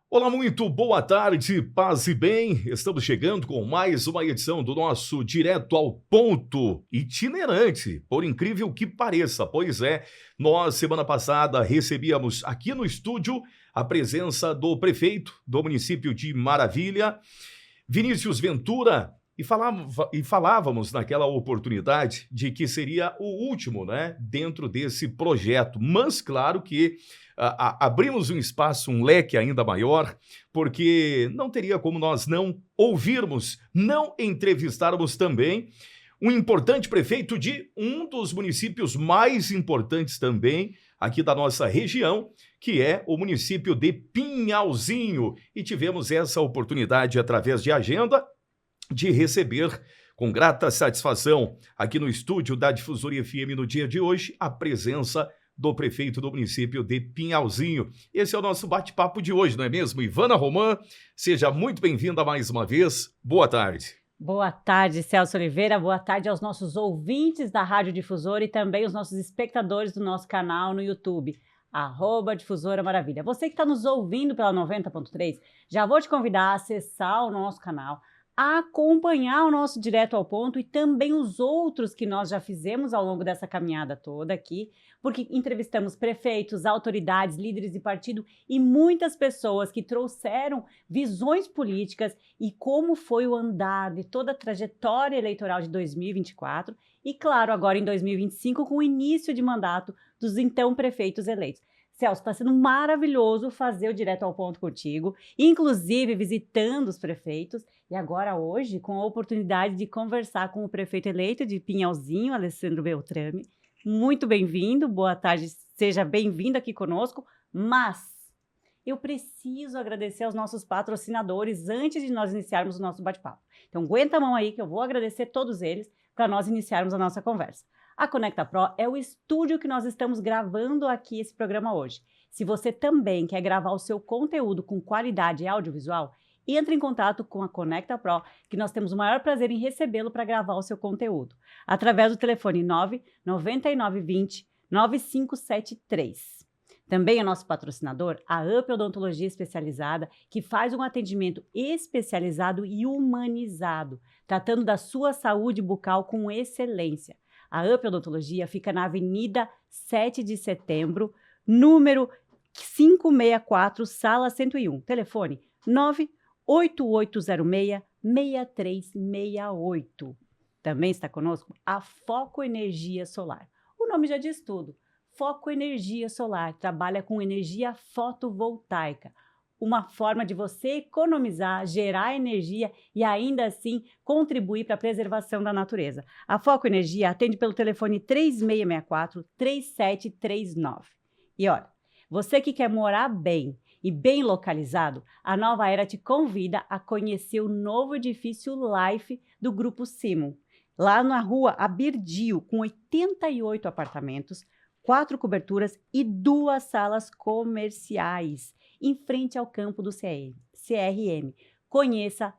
Olá, muito boa tarde, paz e bem. Estamos chegando com mais uma edição do nosso Direto ao Ponto itinerante, por incrível que pareça. Pois é, nós semana passada recebíamos aqui no estúdio a presença do prefeito do município de Maravilha, Vinícius Ventura, e falávamos naquela oportunidade de que seria o último, né, dentro desse projeto. Mas claro que abrimos um espaço, um leque ainda maior, porque não teria como nós não ouvirmos, não entrevistarmos também um importante prefeito de um dos municípios mais importantes também aqui da nossa região, que é o município de Pinhalzinho. E tivemos essa oportunidade através de agenda de receber com grata satisfação aqui no estúdio da Difusora FM no dia de hoje a presença do prefeito do município de Pinhalzinho. Esse é o nosso bate-papo de hoje, não é mesmo? Ivana Roman, seja muito bem-vinda mais uma vez. Boa tarde. Boa tarde, Celso Oliveira. Boa tarde aos nossos ouvintes da Rádio Difusora e também os nossos espectadores do nosso canal no YouTube, @Difusora Maravilha. Você que está nos ouvindo pela 90.3, já vou te convidar a acessar o nosso canal, a acompanhar o nosso Direto ao Ponto e também os outros que nós já fizemos ao longo dessa caminhada toda aqui, porque entrevistamos prefeitos, autoridades, líderes de partido e muitas pessoas que trouxeram visões políticas e como foi o andar de toda a trajetória eleitoral de 2024 e, claro, agora em 2025 com o início de mandato dos então prefeitos eleitos. Celso, está sendo maravilhoso fazer o Direto ao Ponto contigo, inclusive visitando os prefeitos, e agora hoje com a oportunidade de conversar com o prefeito eleito de Pinhalzinho, Alessandro Beltrame. Muito bem-vindo, boa tarde, seja bem-vindo aqui conosco, mas eu preciso agradecer aos nossos patrocinadores antes de nós iniciarmos o nosso bate-papo. Então aguenta a mão aí que eu vou agradecer todos eles para nós iniciarmos a nossa conversa. A Conecta Pro é o estúdio que nós estamos gravando aqui esse programa hoje. Se você também quer gravar o seu conteúdo com qualidade audiovisual, entre em contato com a Conecta Pro, que nós temos o maior prazer em recebê-lo para gravar o seu conteúdo, através do telefone 99920 9573. Também é nosso patrocinador, a UP Odontologia Especializada, que faz um atendimento especializado e humanizado, tratando da sua saúde bucal com excelência. A UP Odontologia fica na Avenida 7 de Setembro, número 564, sala 101. Telefone 98806-6368. Também está conosco a Foco Energia Solar. O nome já diz tudo. Foco Energia Solar trabalha com energia fotovoltaica, uma forma de você economizar, gerar energia e ainda assim contribuir para a preservação da natureza. A Foco Energia atende pelo telefone 3664-3739. E olha, você que quer morar bem e bem localizado, a Nova Era te convida a conhecer o novo edifício Life do Grupo Simon, lá na rua Abirdio, com 88 apartamentos, 4 coberturas e 2 salas comerciais, em frente ao campo do CRM. Conheça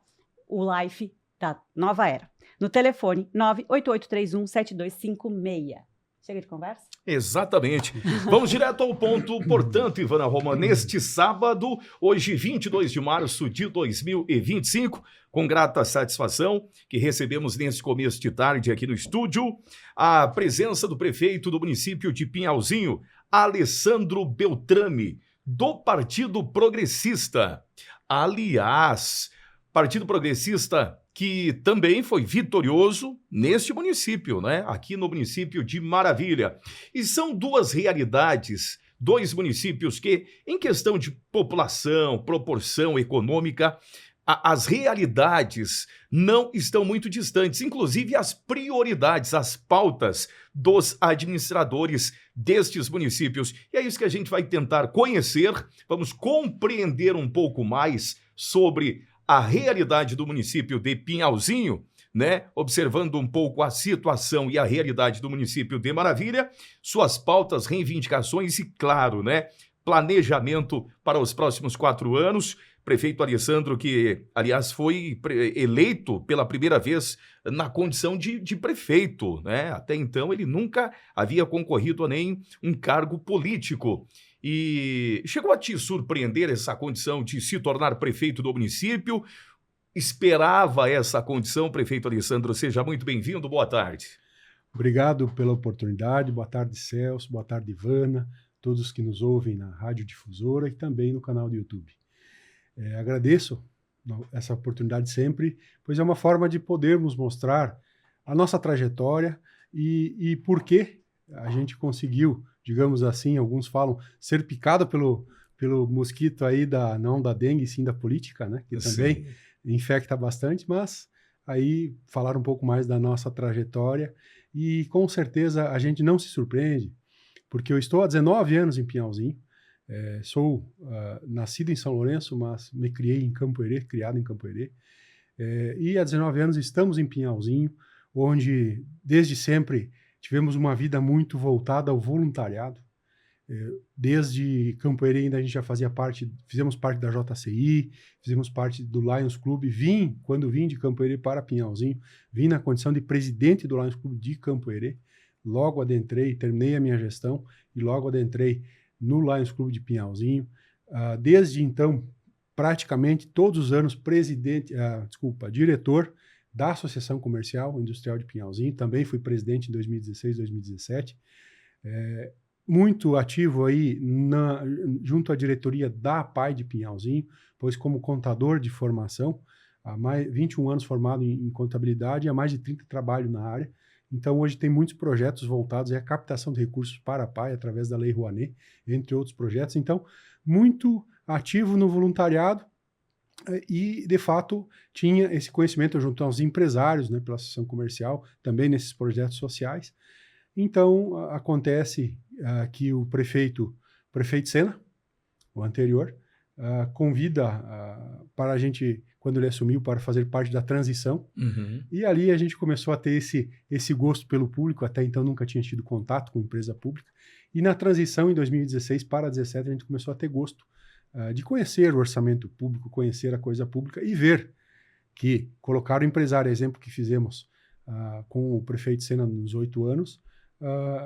o Life da Nova Era. No telefone 988317256. Chega de conversa? Exatamente. Vamos direto ao ponto. Portanto, Ivana Roman, neste sábado, hoje 22 de março de 2025, com grata satisfação que recebemos nesse começo de tarde aqui no estúdio, a presença do prefeito do município de Pinhalzinho, Alessandro Beltrame, do Partido Progressista. Aliás, Partido Progressista que também foi vitorioso neste município, né? Aqui no município de Maravilha. E são duas realidades, dois municípios que, em questão de população, proporção econômica, as realidades não estão muito distantes, inclusive as prioridades, as pautas dos administradores destes municípios. E é isso que a gente vai tentar conhecer, vamos compreender um pouco mais sobre a realidade do município de Pinhalzinho, né? Observando um pouco a situação e a realidade do município de Maravilha, suas pautas, reivindicações e, claro, né? Planejamento para os próximos 4 anos. Prefeito Alessandro, que, aliás, foi eleito pela primeira vez na condição de prefeito, né? Até então ele nunca havia concorrido a nem um cargo político. E chegou a te surpreender essa condição de se tornar prefeito do município? Esperava essa condição, prefeito Alessandro? Seja muito bem-vindo, boa tarde. Obrigado pela oportunidade, boa tarde, Celso, boa tarde, Ivana, todos que nos ouvem na Rádio Difusora e também no canal do YouTube. Agradeço essa oportunidade sempre, pois é uma forma de podermos mostrar a nossa trajetória e por que a gente conseguiu, digamos assim, alguns falam, ser picado pelo mosquito aí, não da dengue, sim da política, né? Que também infecta bastante, mas aí falar um pouco mais da nossa trajetória e com certeza a gente não se surpreende, porque eu estou há 19 anos em Pinhalzinho, sou nascido em São Lourenço, mas me criei em Campo Herê, criado em Campo Herê, e há 19 anos estamos em Pinhalzinho, onde desde sempre tivemos uma vida muito voltada ao voluntariado. Desde Campo Herê ainda a gente já fizemos parte da JCI, fizemos parte do Lions Club, quando vim de Campo Herê para Pinhalzinho, vim na condição de presidente do Lions Club de Campo Herê, logo adentrei, terminei a minha gestão e logo adentrei no Lions Club de Pinhalzinho. Desde então, praticamente todos os anos, diretor da Associação Comercial Industrial de Pinhalzinho, também fui presidente em 2016, 2017. Muito ativo aí junto à diretoria da APAI de Pinhalzinho, pois como contador de formação, há 21 anos formado em contabilidade e há mais de 30 trabalho na área. Então, hoje tem muitos projetos voltados à captação de recursos para a APAI, através da Lei Rouanet, entre outros projetos. Então, muito ativo no voluntariado e, de fato, tinha esse conhecimento junto aos empresários, né, pela Associação Comercial, também nesses projetos sociais. Então, acontece que o prefeito Sena, o anterior, convida para a gente, quando ele assumiu, para fazer parte da transição. Uhum. E ali a gente começou a ter esse gosto pelo público, até então nunca tinha tido contato com empresa pública. E na transição, em 2016 para 2017, a gente começou a ter gosto de conhecer o orçamento público, conhecer a coisa pública e ver que colocar o empresário, exemplo que fizemos com o prefeito Sena nos 8 anos,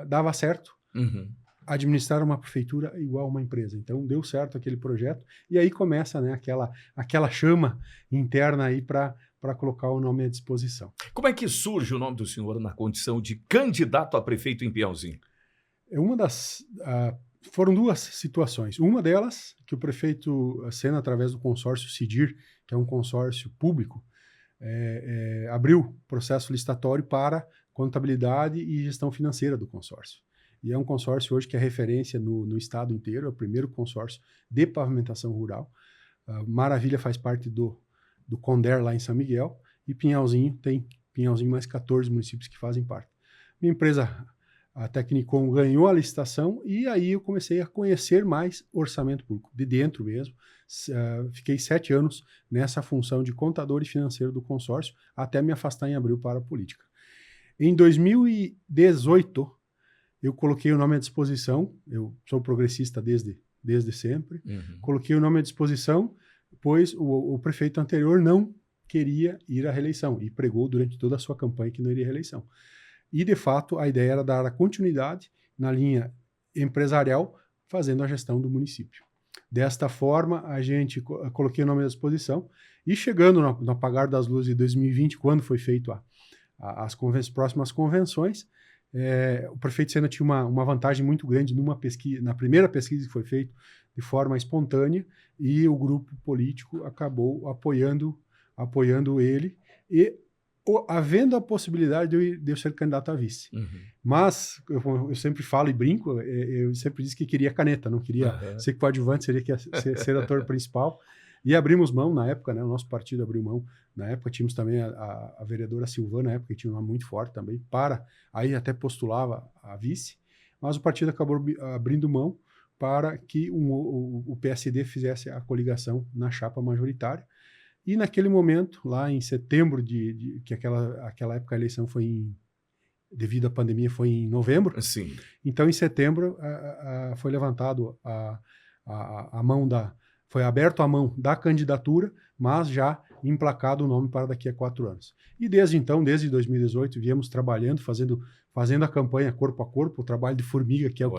dava certo. Uhum. Administrar uma prefeitura igual a uma empresa. Então, deu certo aquele projeto e aí começa, né, aquela chama interna aí para colocar o nome à disposição. Como é que surge o nome do senhor na condição de candidato a prefeito em Pinhalzinho? Foram duas situações. Uma delas, que o prefeito Sena, através do consórcio CIDIR, que é um consórcio público, abriu processo licitatório para contabilidade e gestão financeira do consórcio. E é um consórcio hoje que é referência no estado inteiro, é o primeiro consórcio de pavimentação rural. Maravilha faz parte do CONDER lá em São Miguel, e Pinhalzinho tem mais 14 municípios que fazem parte. Minha empresa, a Tecnicom, ganhou a licitação e aí eu comecei a conhecer mais orçamento público, de dentro mesmo. Fiquei 7 anos nessa função de contador e financeiro do consórcio, até me afastar em abril para a política. Em 2018, eu coloquei o nome à disposição, eu sou progressista desde sempre, Coloquei o nome à disposição, pois o prefeito anterior não queria ir à reeleição e pregou durante toda a sua campanha que não iria à reeleição. E, de fato, a ideia era dar a continuidade na linha empresarial, fazendo a gestão do município. Desta forma, coloquei o nome à disposição e chegando no apagar das luzes de 2020, quando foi feito as próximas convenções, o prefeito Sena tinha uma vantagem muito grande na primeira pesquisa que foi feita de forma espontânea, e o grupo político acabou apoiando ele, e havendo a possibilidade de eu ser candidato a vice. Mas eu sempre falo e brinco, eu sempre disse que queria caneta, não queria ser coadjuvante, seria ser ator principal. E abrimos mão na época, né? O nosso partido abriu mão. Na época tínhamos também a vereadora Silvana, na época, que tinha um nome muito forte também, aí até postulava a vice, mas o partido acabou abrindo mão para que o PSD fizesse a coligação na chapa majoritária. E naquele momento, lá em setembro, que aquela época a eleição devido à pandemia, foi em novembro. Sim. Então, em setembro, foi levantado foi aberto a mão da candidatura, mas já emplacado o nome para daqui a 4 anos. E desde então, desde 2018, viemos trabalhando, fazendo a campanha corpo a corpo, o trabalho de formiga, que é o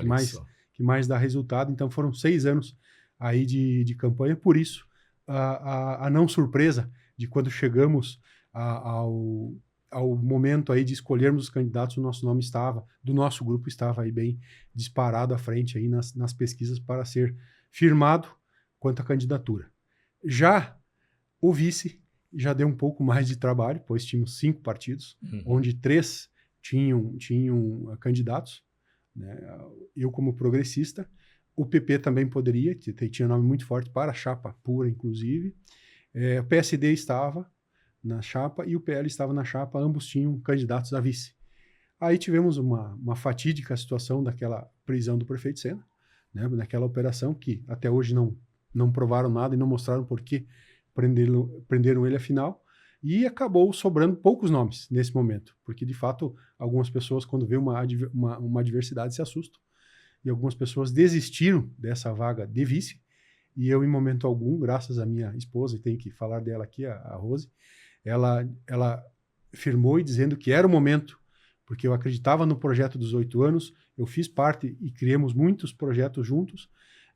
que mais dá resultado. Então foram 6 anos aí de campanha, por isso a não surpresa de quando chegamos ao momento aí de escolhermos os candidatos, o nosso nome estava, do nosso grupo estava aí bem disparado à frente aí nas pesquisas para ser firmado quanto à candidatura. Já o vice já deu um pouco mais de trabalho, pois tínhamos 5 partidos, onde 3 tinham candidatos, né? Eu como progressista, o PP também poderia, tinha nome muito forte para a chapa pura, inclusive, o PSD estava na chapa e o PL estava na chapa, ambos tinham candidatos a vice. Aí tivemos uma fatídica situação daquela prisão do prefeito Sena, né, naquela operação que até hoje não provaram nada e não mostraram por que prenderam ele afinal, e acabou sobrando poucos nomes nesse momento, porque de fato algumas pessoas quando vê uma adversidade se assustam, e algumas pessoas desistiram dessa vaga de vice, e eu em momento algum, graças à minha esposa, e tenho que falar dela aqui, a Rose, ela firmou e dizendo que era o momento, porque eu acreditava no projeto dos 8 anos, eu fiz parte e criamos muitos projetos juntos,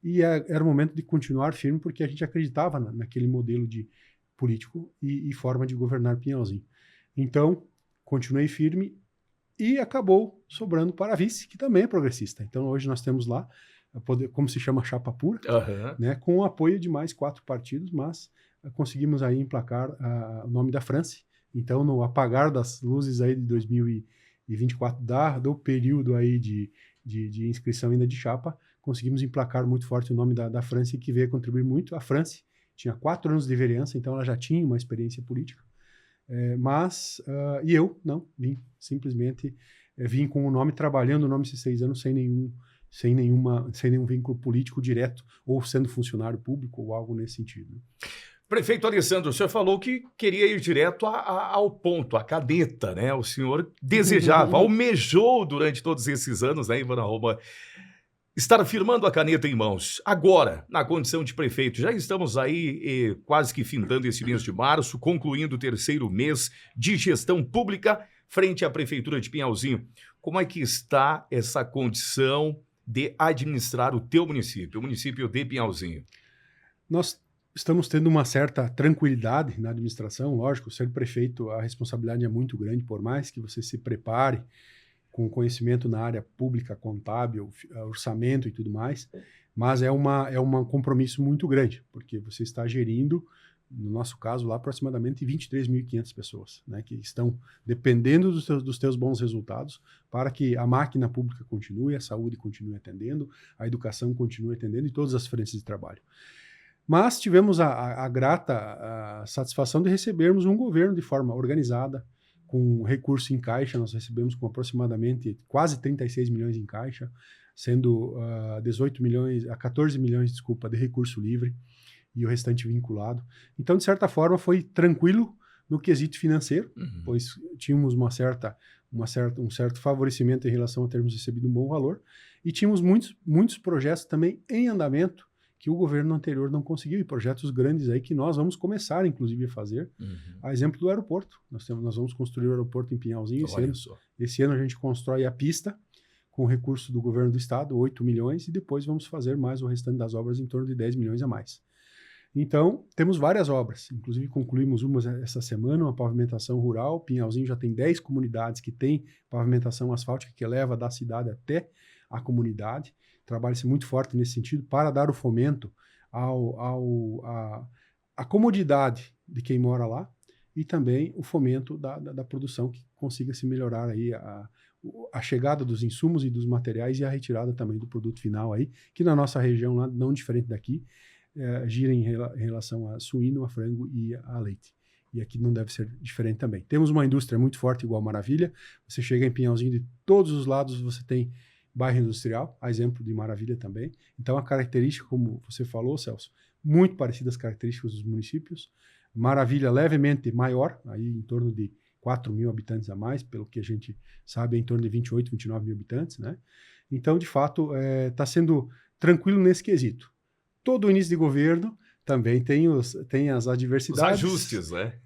e era o momento de continuar firme, porque a gente acreditava naquele modelo de político e forma de governar Pinhalzinho. Então, continuei firme e acabou sobrando para a vice, que também é progressista. Então, hoje nós temos lá, como se chama, chapa pura, né, com o apoio de mais 4 partidos, mas conseguimos aí emplacar o nome da France. Então, no apagar das luzes aí de 2024, do período aí de inscrição ainda de chapa, conseguimos emplacar muito forte o nome da France, que veio contribuir muito. A France tinha 4 anos de vereança, então ela já tinha uma experiência política, e eu não, simplesmente vim com o nome, trabalhando o nome esses 6 anos sem nenhum vínculo político direto, ou sendo funcionário público, ou algo nesse sentido. Prefeito Alessandro, o senhor falou que queria ir direto ao ponto, à caneta, né? O senhor desejava, almejou durante todos esses anos, né, Ivana Roma, estar firmando a caneta em mãos. Agora, na condição de prefeito, já estamos aí quase que findando esse mês de março, concluindo o 3º mês de gestão pública frente à Prefeitura de Pinhalzinho. Como é que está essa condição de administrar o teu município, o município de Pinhalzinho? Nós estamos tendo uma certa tranquilidade na administração, lógico, ser prefeito, a responsabilidade é muito grande, por mais que você se prepare com conhecimento na área pública, contábil, orçamento e tudo mais, mas é um compromisso muito grande, porque você está gerindo, no nosso caso lá, aproximadamente 23.500 pessoas, né, que estão dependendo dos teus bons resultados para que a máquina pública continue, a saúde continue atendendo, a educação continue atendendo e todas as frentes de trabalho. Mas tivemos a grata satisfação de recebermos um governo de forma organizada, com recurso em caixa. Nós recebemos com aproximadamente quase 36 milhões em caixa, sendo 14 milhões, de recurso livre e o restante vinculado. Então, de certa forma, foi tranquilo no quesito financeiro, pois tínhamos um certo favorecimento em relação a termos recebido um bom valor, e tínhamos muitos projetos também em andamento que o governo anterior não conseguiu, e projetos grandes aí que nós vamos começar, inclusive, a fazer. A exemplo do aeroporto. Nós vamos construir o aeroporto em Pinhalzinho esse ano a gente constrói a pista com o recurso do governo do estado, 8 milhões, e depois vamos fazer mais o restante das obras em torno de 10 milhões a mais. Então, temos várias obras, inclusive concluímos uma essa semana, uma pavimentação rural. Pinhalzinho já tem 10 comunidades que têm pavimentação asfáltica que leva da cidade até a comunidade. Trabalha-se muito forte nesse sentido para dar o fomento à comodidade de quem mora lá e também o fomento da produção, que consiga se melhorar aí a chegada dos insumos e dos materiais e a retirada também do produto final aí, que na nossa região, lá, não diferente daqui, gira em relação a suíno, a frango e a leite. E aqui não deve ser diferente também. Temos uma indústria muito forte igual Maravilha. Você chega em Pinhalzinho, de todos os lados você tem bairro industrial, a exemplo de Maravilha também. Então, a característica, como você falou, Celso, muito parecida às características dos municípios. Maravilha levemente maior, aí em torno de 4 mil habitantes a mais, pelo que a gente sabe, em torno de 28, 29 mil habitantes, né? Então, de fato, está sendo tranquilo nesse quesito. Todo o início de governo também tem as adversidades. Os ajustes, né?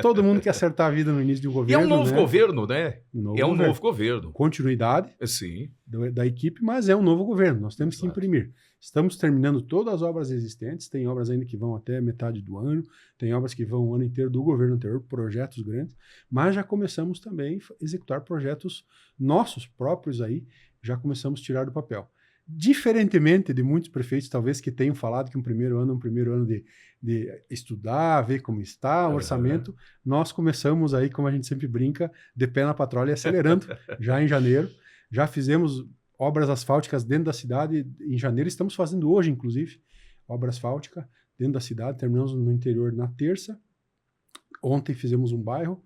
Todo mundo quer acertar a vida no início de um E é governo, um novo né? governo, né? Um É um governo. novo governo. Continuidade Sim. da equipe, mas é um novo governo. Nós temos que Exato. imprimir. Estamos terminando todas as obras existentes, tem obras ainda que vão até metade do ano, tem obras que vão o ano inteiro do governo anterior, projetos grandes, mas já começamos também a executar projetos nossos próprios aí, já começamos a tirar do papel. Diferentemente de muitos prefeitos, talvez, que tenham falado que um primeiro ano de estudar, ver como está o orçamento, nós começamos aí, como a gente sempre brinca, de pé na patrulha, acelerando, já em janeiro. Já fizemos obras asfálticas dentro da cidade em janeiro, estamos fazendo hoje, inclusive, obra asfáltica dentro da cidade, terminamos no interior na terça, ontem fizemos um bairro,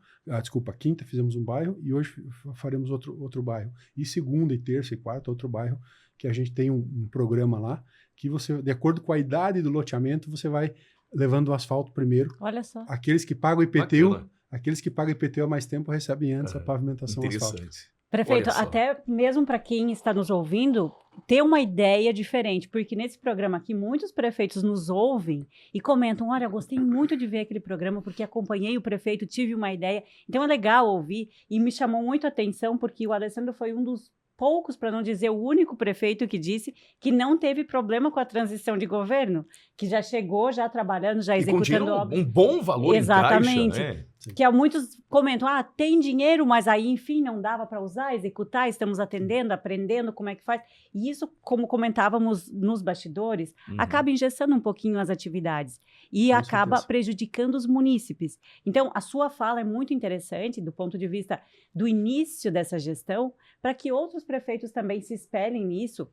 quinta fizemos um bairro e hoje faremos outro bairro. E segunda e terça e quarta, outro bairro, que a gente tem um programa lá, que você, de acordo com a idade do loteamento, você vai levando o asfalto primeiro. Olha só. Aqueles que pagam IPTU, Bacana. aqueles que pagam IPTU há mais tempo recebem antes a pavimentação asfáltica. Interessante. Prefeito, Olha só. até mesmo para quem está nos ouvindo, ter uma ideia diferente, porque nesse programa aqui, muitos prefeitos nos ouvem e comentam, olha, eu gostei muito de ver aquele programa, porque acompanhei o prefeito, tive uma ideia, então é legal ouvir, e me chamou muito a atenção, porque o Alessandro foi um dos poucos, para não dizer o único prefeito que disse que não teve problema com a transição de governo, que já chegou, já trabalhando, já E com executando dinheiro, obras. um bom valor Exatamente. em caixa, né? Que muitos comentam, tem dinheiro, mas aí, enfim, não dava para usar, executar, estamos atendendo, aprendendo como é que faz. E isso, como comentávamos nos bastidores, acaba engessando um pouquinho as atividades e Com acaba certeza. prejudicando os munícipes. Então, a sua fala é muito interessante do ponto de vista do início dessa gestão, para que outros prefeitos também se espelhem nisso.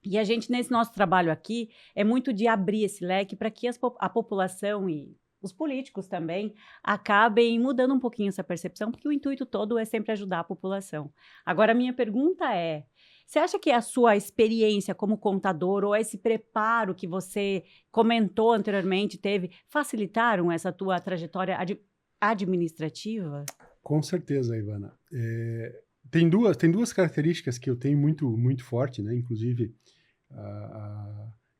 E a gente, nesse nosso trabalho aqui, é muito de abrir esse leque para que a população e os políticos também acabem mudando um pouquinho essa percepção, porque o intuito todo é sempre ajudar a população. Agora, a minha pergunta é, você acha que a sua experiência como contador ou esse preparo que você comentou anteriormente facilitaram essa tua trajetória administrativa? Com certeza, Ivana. Tem duas características que eu tenho muito forte, né? Inclusive,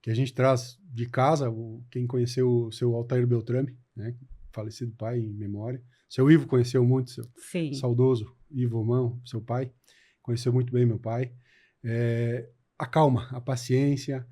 que a gente traz de casa, quem conheceu o seu Altair Beltrame, né? Falecido pai em memória. Seu Ivo conheceu muito, seu Sim. saudoso Ivo Mão, seu pai. Conheceu muito bem meu pai. A calma, a paciência.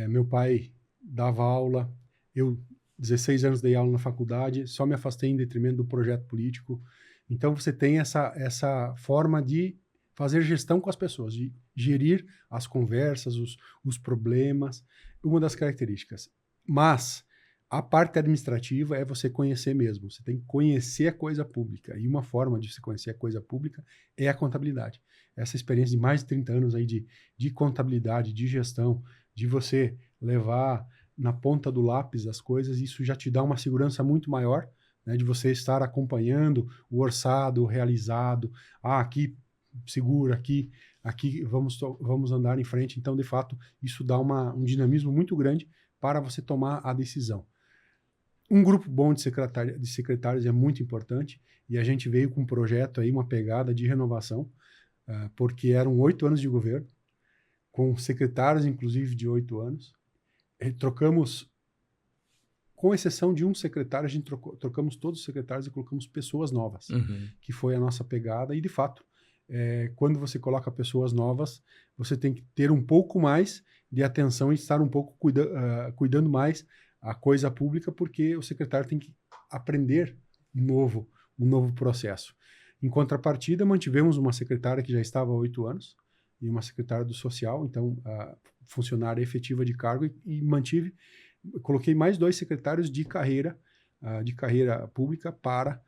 Meu pai dava aula. Eu, 16 anos, dei aula na faculdade. Só me afastei em detrimento do projeto político. Então, você tem essa forma de fazer gestão com as pessoas, de gerir as conversas, os problemas, uma das características. Mas a parte administrativa é você conhecer mesmo, você tem que conhecer a coisa pública, e uma forma de você conhecer a coisa pública é a contabilidade. Essa experiência de mais de 30 anos aí de contabilidade, de gestão, de você levar na ponta do lápis as coisas, isso já te dá uma segurança muito maior, né, de você estar acompanhando o orçado, o realizado, aqui segura, aqui vamos andar em frente. Então, de fato, isso dá um dinamismo muito grande para você tomar a decisão. Um grupo bom de secretários é muito importante, e a gente veio com um projeto aí, uma pegada de renovação, porque eram 8 anos de governo, com secretários, inclusive, de 8 anos. Trocamos, com exceção de um secretário, a gente trocamos todos os secretários e colocamos pessoas novas, que foi a nossa pegada. E, de fato, quando você coloca pessoas novas, você tem que ter um pouco mais de atenção e estar um pouco cuidando mais a coisa pública, porque o secretário tem que aprender um novo processo. Em contrapartida, mantivemos uma secretária que já estava há 8 anos e uma secretária do social, então, funcionária efetiva de cargo, e coloquei mais 2 secretários de carreira pública para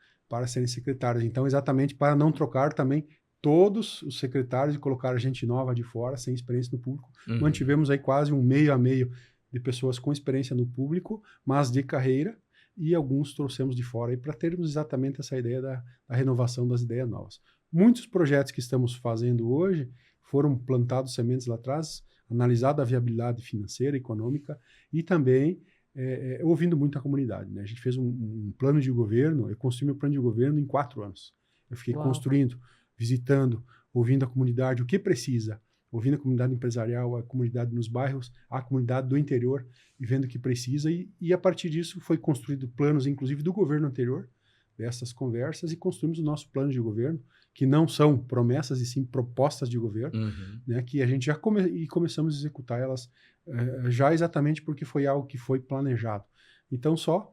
serem secretários. Então, exatamente para não trocar também todos os secretários e colocar gente nova de fora, sem experiência no público. Mantivemos aí quase um meio a meio de pessoas com experiência no público, mas de carreira, e alguns trouxemos de fora para termos exatamente essa ideia da renovação das ideias novas. Muitos projetos que estamos fazendo hoje foram plantados sementes lá atrás, analisada a viabilidade financeira, econômica, e também ouvindo muito a comunidade, né? A gente fez um plano de governo, eu construí meu plano de governo em 4 anos. Eu fiquei construindo, visitando, ouvindo a comunidade, o que precisa, ouvindo a comunidade empresarial, a comunidade nos bairros, a comunidade do interior, e vendo o que precisa, e a partir disso foi construído planos, inclusive do governo anterior, dessas conversas e construímos o nosso plano de governo, que não são promessas e sim propostas de governo, né, que a gente já começamos a executar elas já exatamente porque foi algo que foi planejado. Então, só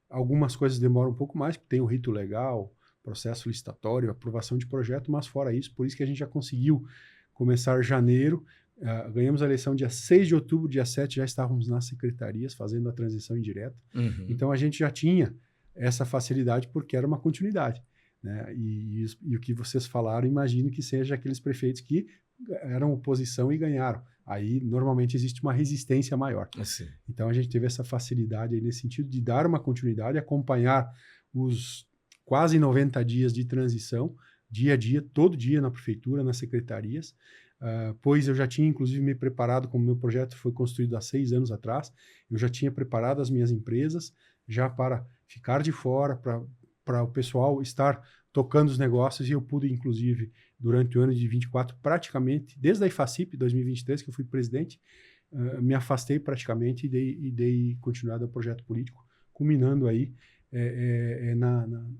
algumas coisas demoram um pouco mais, porque tem o rito legal, processo licitatório, aprovação de projeto, mas fora isso, por isso que a gente já conseguiu começar janeiro, ganhamos a eleição dia 6 de outubro, dia 7 já estávamos nas secretarias fazendo a transição indireta. Então, a gente já tinha essa facilidade porque era uma continuidade, né? E o que vocês falaram, imagino que seja aqueles prefeitos que eram oposição e ganharam. Aí, normalmente, existe uma resistência maior. Assim. Então, a gente teve essa facilidade aí nesse sentido de dar uma continuidade, acompanhar os quase 90 dias de transição, dia a dia, todo dia na prefeitura, nas secretarias, pois eu já tinha, inclusive, me preparado, como meu projeto foi construído há 6 anos atrás, eu já tinha preparado as minhas empresas já para ficar de fora, para o pessoal estar tocando os negócios, e eu pude, inclusive, durante o ano de 24, praticamente, desde a IFACIP 2023, que eu fui presidente, me afastei praticamente e dei continuidade ao projeto político, culminando aí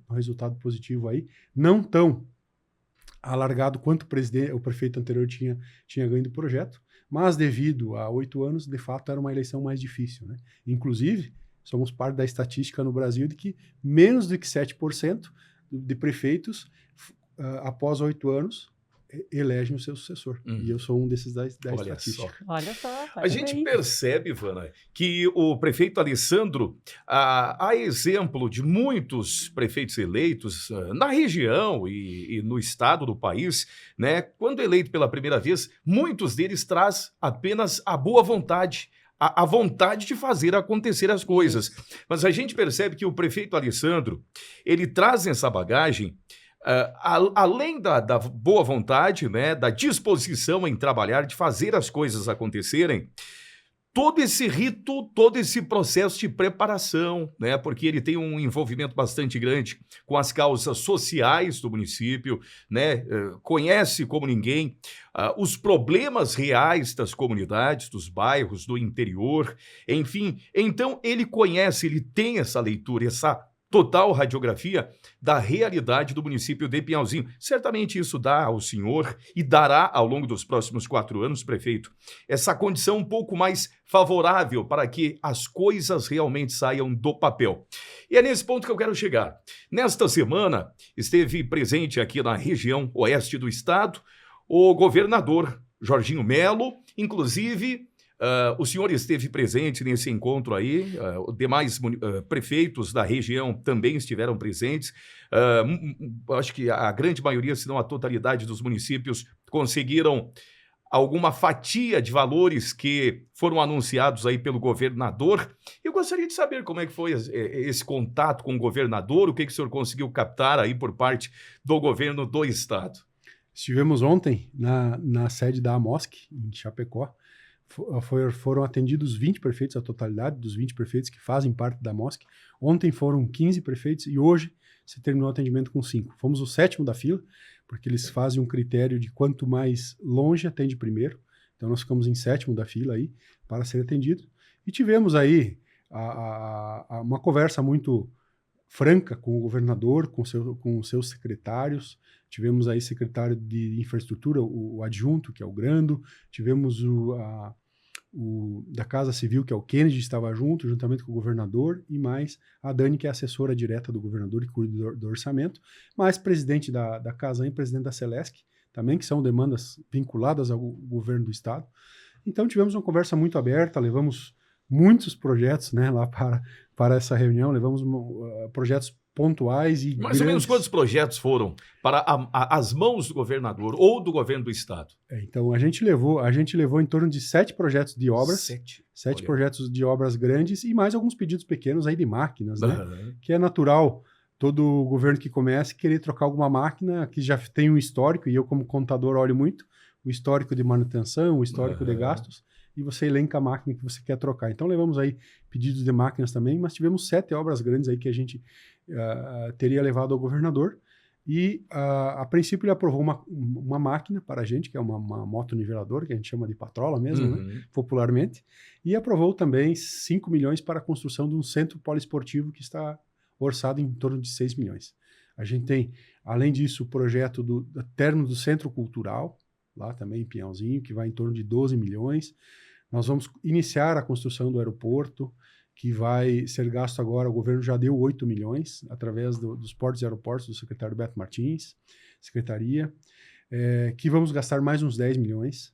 no resultado positivo aí, não tão alargado quanto o prefeito anterior tinha ganho do projeto, mas devido a 8 anos, de fato, era uma eleição mais difícil, né? Inclusive, somos parte da estatística no Brasil de que menos do que 7% de prefeitos, após 8 anos, elegem o seu sucessor. E eu sou um desses da estatística. Olha só. A gente percebe, Ivana, que o prefeito Alessandro, a exemplo de muitos prefeitos eleitos na região e no estado do país, né, quando eleito pela primeira vez, muitos deles traz apenas a boa vontade, a vontade de fazer acontecer as coisas. Mas a gente percebe que o prefeito Alessandro, ele traz essa bagagem, além da boa vontade, né, da disposição em trabalhar, de fazer as coisas acontecerem, todo esse rito, todo esse processo de preparação, né, porque ele tem um envolvimento bastante grande com as causas sociais do município, né, conhece como ninguém os problemas reais das comunidades, dos bairros, do interior, enfim. Então, ele conhece, ele tem essa leitura, essa total radiografia da realidade do município de Pinhalzinho. Certamente isso dá ao senhor e dará ao longo dos próximos 4 anos, prefeito, essa condição um pouco mais favorável para que as coisas realmente saiam do papel. E é nesse ponto que eu quero chegar. Nesta semana, esteve presente aqui na região oeste do estado o governador Jorginho Melo, inclusive o senhor esteve presente nesse encontro aí, os demais prefeitos da região também estiveram presentes. Acho que a grande maioria, se não a totalidade dos municípios, conseguiram alguma fatia de valores que foram anunciados aí pelo governador. Eu gostaria de saber como é que foi esse contato com o governador, o que o senhor conseguiu captar aí por parte do governo do estado. Estivemos ontem na sede da AMOSC, em Chapecó. Foram atendidos 20 prefeitos, a totalidade dos 20 prefeitos que fazem parte da MOSC. Ontem foram 15 prefeitos e hoje se terminou o atendimento com 5. Fomos o 7º da fila, porque eles fazem um critério de quanto mais longe atende primeiro. Então nós ficamos em 7º da fila aí para ser atendido. E tivemos aí uma conversa muito franca com o governador, com os seus secretários. Tivemos aí secretário de infraestrutura, o adjunto, que é o Grando. Tivemos o da Casa Civil, que é o Kennedy, estava junto, juntamente com o governador, e mais a Dani, que é assessora direta do governador e cuida do orçamento, mais presidente da Casan e presidente da Celesc, também, que são demandas vinculadas ao governo do estado. Então tivemos uma conversa muito aberta, levamos muitos projetos, né, lá para essa reunião, levamos projetos pontuais e mais ou menos quantos projetos foram para as mãos do governador ou do governo do estado? Então, a gente levou em torno de 7 projetos de obras. 7 projetos de obras grandes e mais alguns pedidos pequenos aí de máquinas, né? Que é natural todo governo que comece querer trocar alguma máquina que já tem um histórico, e eu como contador olho muito o histórico de manutenção, o histórico de gastos, e você elenca a máquina que você quer trocar. Então, levamos aí pedidos de máquinas também, mas tivemos 7 obras grandes aí que a gente teria levado ao governador, e a princípio ele aprovou uma máquina para a gente, que é uma moto niveladora, que a gente chama de patrola mesmo, né, popularmente, e aprovou também 5 milhões para a construção de um centro poliesportivo que está orçado em torno de 6 milhões. A gente tem, além disso, o projeto do término do Centro Cultural, lá também em Pinhalzinho, que vai em torno de 12 milhões. Nós vamos iniciar a construção do aeroporto, que vai ser gasto agora, o governo já deu 8 milhões, através dos portos e aeroportos do secretário Beto Martins, secretaria, que vamos gastar mais uns 10 milhões.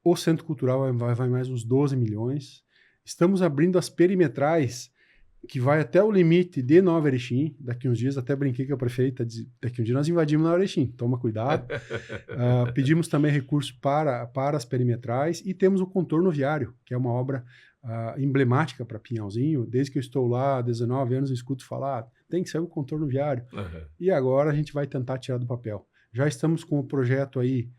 O Centro Cultural vai mais uns 12 milhões. Estamos abrindo as perimetrais, que vai até o limite de Nova Erechim. Daqui uns dias, até brinquei com a prefeita, daqui um dia nós invadimos Nova Erechim, toma cuidado. Pedimos também recursos para as perimetrais e temos o contorno viário, que é uma obra emblemática para Pinhalzinho. Desde que eu estou lá há 19 anos, eu escuto falar, tem que sair o contorno viário. E agora a gente vai tentar tirar do papel. Já estamos com o projeto aí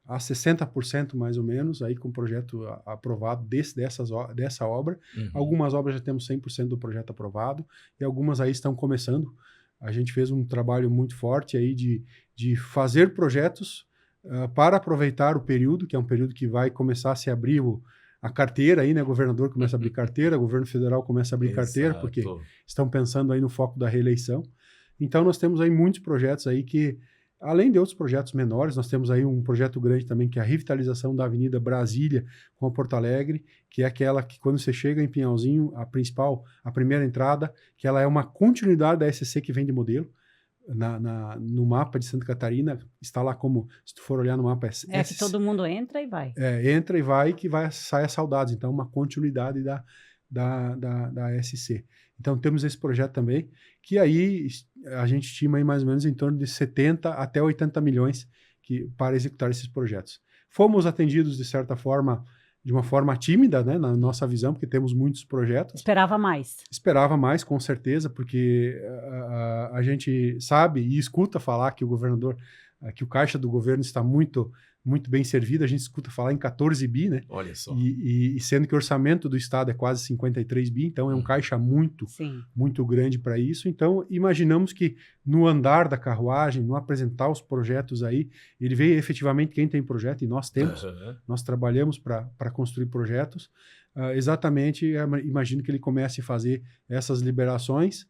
a 60% mais ou menos, aí com o projeto aprovado dessa obra. Algumas obras já temos 100% do projeto aprovado e algumas aí estão começando. A gente fez um trabalho muito forte aí de fazer projetos para aproveitar o período, que é um período que vai começar a se abrir a carteira aí, né? O governador começa a abrir carteira, o governo federal começa a abrir carteira, porque estão pensando aí no foco da reeleição. Então nós temos aí muitos projetos aí que, além de outros projetos menores, nós temos aí um projeto grande também, que é a revitalização da Avenida Brasília com a Porto Alegre, que é aquela que, quando você chega em Pinhalzinho, a primeira entrada, que ela é uma continuidade da SC que vem de modelo. No mapa de Santa Catarina, está lá como, se tu for olhar no mapa... É que todo mundo entra e vai. Entra e vai, que sai a saudades. Então, uma continuidade da SC. Então, temos esse projeto também, que aí a gente estima aí mais ou menos em torno de 70 até 80 milhões para executar esses projetos. Fomos atendidos, de certa forma, de uma forma tímida, né, na nossa visão, porque temos muitos projetos. Esperava mais. Esperava mais, com certeza, porque a gente sabe e escuta falar que o governador, que o caixa do governo está muito bem servido. A gente escuta falar em 14 bi, né? Olha só. E sendo que o orçamento do Estado é quase 53 bi, então é um caixa muito grande para isso. Então, imaginamos que no andar da carruagem, no apresentar os projetos aí, ele vê efetivamente quem tem projeto, e nós temos. Nós trabalhamos para construir projetos. Exatamente, imagino que ele comece a fazer essas liberações.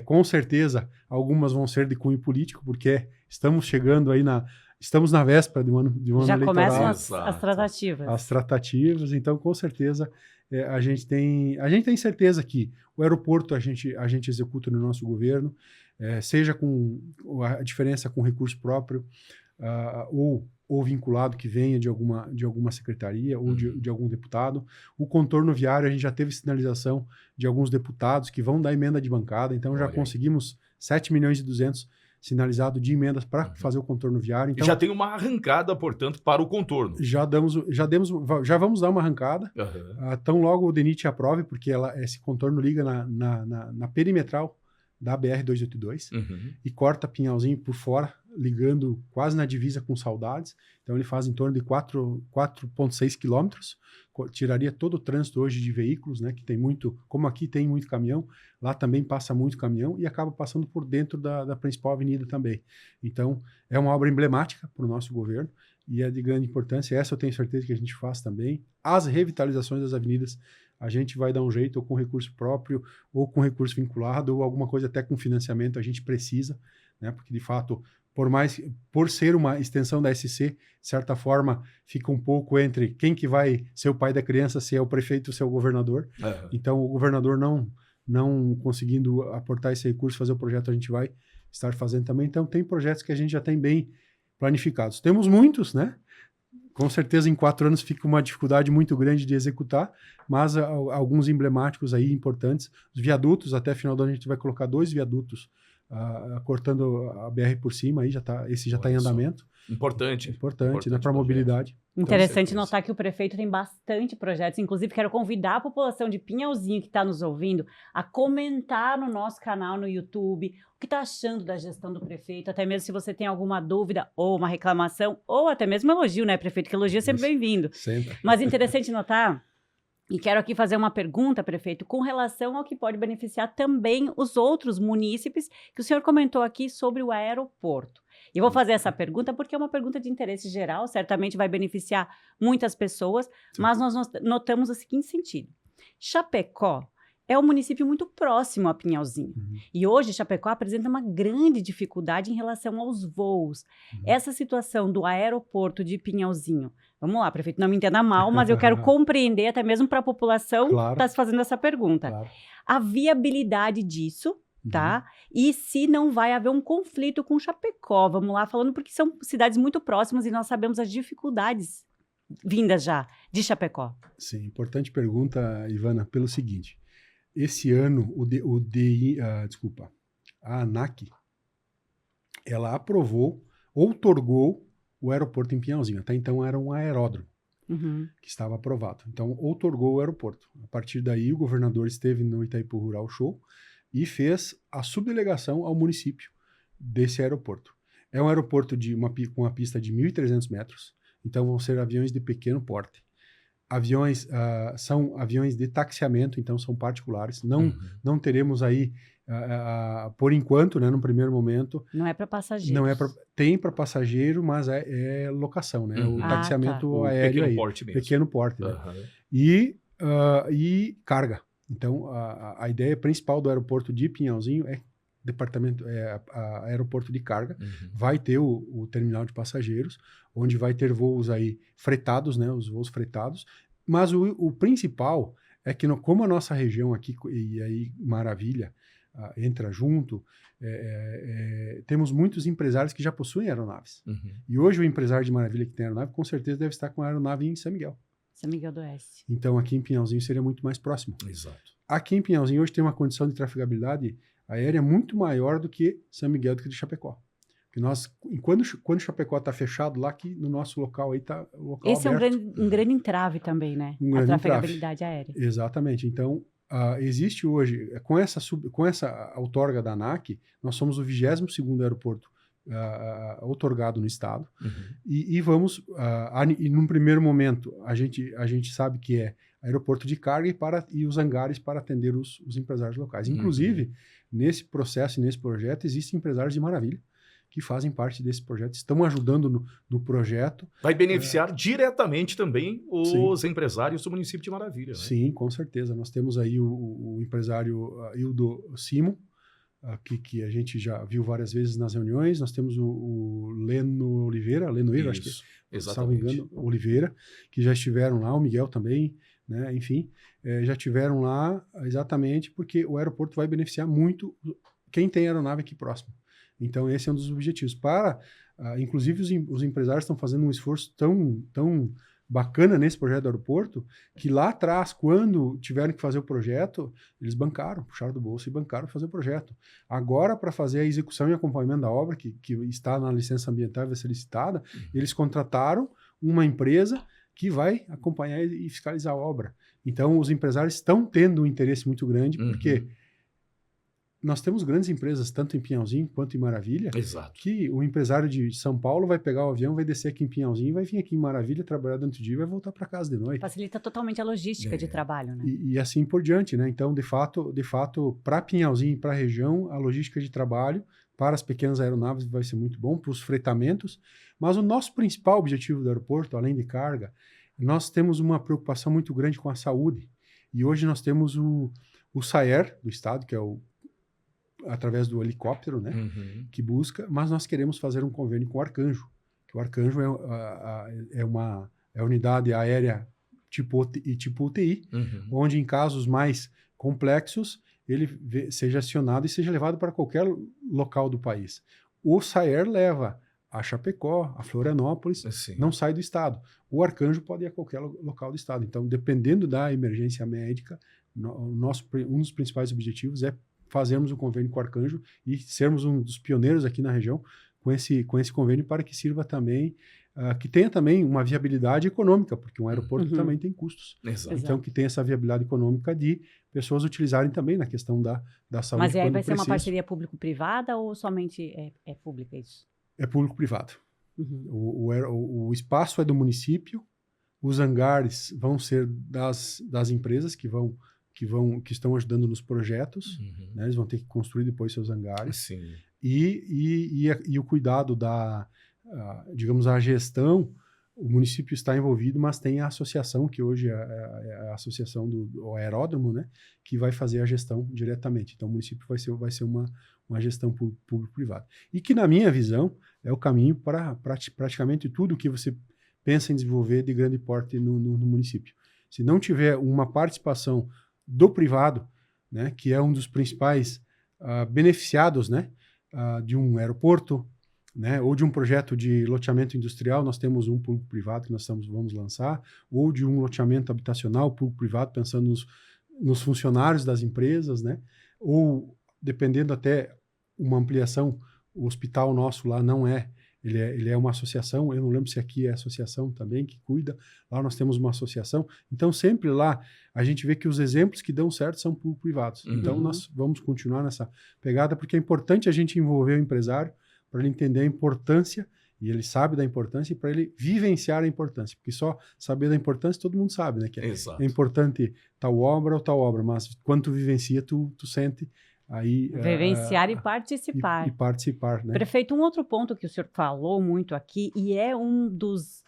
Com certeza, algumas vão ser de cunho político, porque estamos chegando aí estamos na véspera de um ano já eleitoral. Começam as tratativas. As tratativas, então, com certeza, a gente tem certeza que o aeroporto a gente executa no nosso governo, seja com a diferença com recurso próprio, ou vinculado que venha de alguma secretaria ou de algum deputado. O contorno viário, a gente já teve sinalização de alguns deputados que vão dar emenda de bancada, então já conseguimos 7 milhões e 200 sinalizado de emendas para fazer o contorno viário. Então, e já tem uma arrancada, portanto, para o contorno. Já vamos dar uma arrancada. Tão logo o DENIT aprove, porque esse contorno liga na perimetral da BR-282 e corta Pinhalzinho por fora, ligando quase na divisa com Saudades. Então ele faz em torno de 4,6 quilômetros, tiraria todo o trânsito hoje de veículos, né, que tem muito, como aqui tem muito caminhão, lá também passa muito caminhão e acaba passando por dentro da principal avenida também. Então é uma obra emblemática para o nosso governo e é de grande importância. Essa eu tenho certeza que a gente faz também. As revitalizações das avenidas, a gente vai dar um jeito, ou com recurso próprio, ou com recurso vinculado, ou alguma coisa até com financiamento, a gente precisa, né? Porque, de fato, por ser uma extensão da SC, de certa forma, fica um pouco entre quem que vai ser o pai da criança, se é o prefeito ou se é o governador. Então, o governador não conseguindo aportar esse recurso, fazer o projeto, a gente vai estar fazendo também. Então, tem projetos que a gente já tem bem planificados. Temos muitos, né? Com certeza, em 4 anos fica uma dificuldade muito grande de executar, mas alguns emblemáticos aí importantes. Os viadutos, até final do ano a gente vai colocar 2 viadutos cortando a BR por cima, aí esse já está em andamento. Importante, né, para a mobilidade. Interessante notar que o prefeito tem bastante projetos. Inclusive, quero convidar a população de Pinhalzinho que está nos ouvindo a comentar no nosso canal no YouTube o que está achando da gestão do prefeito, até mesmo se você tem alguma dúvida ou uma reclamação, ou até mesmo elogio, né, prefeito? Que elogio é sempre bem-vindo. Sempre. Mas interessante notar, e quero aqui fazer uma pergunta, prefeito, com relação ao que pode beneficiar também os outros munícipes, que o senhor comentou aqui sobre o aeroporto. E eu vou fazer essa pergunta porque é uma pergunta de interesse geral, certamente vai beneficiar muitas pessoas, mas nós notamos o seguinte sentido. Chapecó é um município muito próximo a Pinhalzinho. Uhum. E hoje Chapecó apresenta uma grande dificuldade em relação aos voos. Uhum. Essa situação do aeroporto de Pinhalzinho, vamos lá, prefeito, não me entenda mal, mas eu quero compreender, até mesmo para a população que Claro. está se fazendo essa pergunta. Claro. A viabilidade disso, Uhum. tá? E se não vai haver um conflito com Chapecó, vamos lá, falando porque são cidades muito próximas e nós sabemos as dificuldades vindas já de Chapecó. Sim, importante pergunta, Ivana, pelo seguinte. Esse ano, a ANAC, ela aprovou, outorgou o aeroporto em Pinhalzinho. Até então era um aeródromo Uhum. que estava aprovado. Então, outorgou o aeroporto. A partir daí, o governador esteve no Itaipu Rural Show e fez a subdelegação ao município desse aeroporto. É um aeroporto com uma pista de 1.300 metros, então vão ser aviões de pequeno porte. Aviões são aviões de taxiamento, então são particulares. Não teremos aí, por enquanto, né, no primeiro momento. Não é para passageiros. Não é tem para passageiro, mas é locação, né? Uhum. O taxiamento tá. aéreo Pequeno aí. porte mesmo. Pequeno porte, né? Aham. E carga. Então, a ideia principal do aeroporto de Pinhalzinho é aeroporto de carga. Uhum. Vai ter o terminal de passageiros, onde vai ter voos aí fretados, né? Os voos fretados. Mas o principal é que, como a nossa região aqui, e aí Maravilha entra junto, temos muitos empresários que já possuem aeronaves. Uhum. E hoje o empresário de Maravilha que tem aeronave, com certeza deve estar com a aeronave em São Miguel. São Miguel do Oeste. Então, aqui em Pinhalzinho seria muito mais próximo. Exato. Aqui em Pinhalzinho hoje tem uma condição de trafegabilidade aérea muito maior do que São Miguel, do que de Chapecó. Porque quando Chapecó está fechado, lá aqui no nosso local aí está o local Esse aberto. é um grande entrave também, né? Um A grande trafegabilidade aérea. Exatamente. Então, existe hoje, com essa outorga da ANAC, nós somos o 22º aeroporto outorgado no estado. Uhum. E vamos, e num primeiro momento, a gente sabe que é aeroporto de carga e os hangares para atender os empresários locais. Inclusive, nesse processo e nesse projeto, existem empresários de Maravilha que fazem parte desse projeto, estão ajudando no projeto. Vai beneficiar diretamente também os empresários do município de Maravilha. Né? Sim, com certeza. Nós temos aí o empresário Hildo Simo, que a gente já viu várias vezes nas reuniões. Nós temos o Leno Oliveira, acho que, salvo engano, Oliveira, que já estiveram lá, o Miguel também, né? Enfim, já estiveram lá exatamente porque o aeroporto vai beneficiar muito quem tem aeronave aqui próximo. Então, esse é um dos objetivos. Inclusive, os empresários estão fazendo um esforço tão bacana nesse projeto do aeroporto, que lá atrás, quando tiveram que fazer o projeto, eles puxaram do bolso e bancaram para fazer o projeto. Agora, para fazer a execução e acompanhamento da obra, que está na licença ambiental e vai ser licitada, eles contrataram uma empresa que vai acompanhar e fiscalizar a obra. Então, os empresários estão tendo um interesse muito grande, porque nós temos grandes empresas, tanto em Pinhalzinho quanto em Maravilha, Exato. que o empresário de São Paulo vai pegar o avião, vai descer aqui em Pinhalzinho, vai vir aqui em Maravilha, trabalhar durante o dia e vai voltar para casa de noite. Facilita totalmente a logística de trabalho, né? E assim por diante, né? Então, de fato, para Pinhalzinho e para a região, a logística de trabalho para as pequenas aeronaves vai ser muito bom, para os fretamentos. Mas o nosso principal objetivo do aeroporto, além de carga, nós temos uma preocupação muito grande com a saúde. E hoje nós temos o SAER do estado, que é através do helicóptero, né, que busca, mas nós queremos fazer um convênio com o Arcanjo, que o Arcanjo é uma unidade aérea tipo UTI, onde em casos mais complexos ele seja acionado e seja levado para qualquer local do país. O SAER leva a Chapecó, a Florianópolis, não sai do estado. O Arcanjo pode ir a qualquer local do estado. Então, dependendo da emergência médica, um dos principais objetivos é fazermos um convênio com o Arcanjo e sermos um dos pioneiros aqui na região com esse convênio para que sirva também, que tenha também uma viabilidade econômica, porque um aeroporto também tem custos. Exato. Então, que tenha essa viabilidade econômica de pessoas utilizarem também na questão da saúde. Mas aí vai ser uma parceria público-privada ou somente é pública isso? É público-privado. O espaço é do município, os hangares vão ser das empresas que estão ajudando nos projetos, né? Eles vão ter que construir depois seus hangares. Sim. E o cuidado digamos, a gestão o município está envolvido, mas tem a associação, que hoje é a associação do aeródromo, né, que vai fazer a gestão diretamente. Então, o município vai ser uma gestão público-privada. E que, na minha visão, é o caminho para praticamente tudo que você pensa em desenvolver de grande porte no município. Se não tiver uma participação do privado, né, que é um dos principais beneficiados, né, de um aeroporto, né, ou de um projeto de loteamento industrial, nós temos um público-privado que vamos lançar, ou de um loteamento habitacional público-privado, pensando nos funcionários das empresas, né, ou, dependendo até uma ampliação, o hospital nosso lá não é, ele é uma associação, eu não lembro se aqui é associação também que cuida, lá nós temos uma associação, então sempre lá a gente vê que os exemplos que dão certo são público-privados, então nós vamos continuar nessa pegada, porque é importante a gente envolver o empresário, para ele entender a importância, e ele sabe da importância, e para ele vivenciar a importância, porque só saber da importância todo mundo sabe, né? Que é importante tal obra ou tal obra, mas quando tu vivencia, tu sente aí... Vivenciar e participar. E participar, né? Prefeito, um outro ponto que o senhor falou muito aqui, e é um dos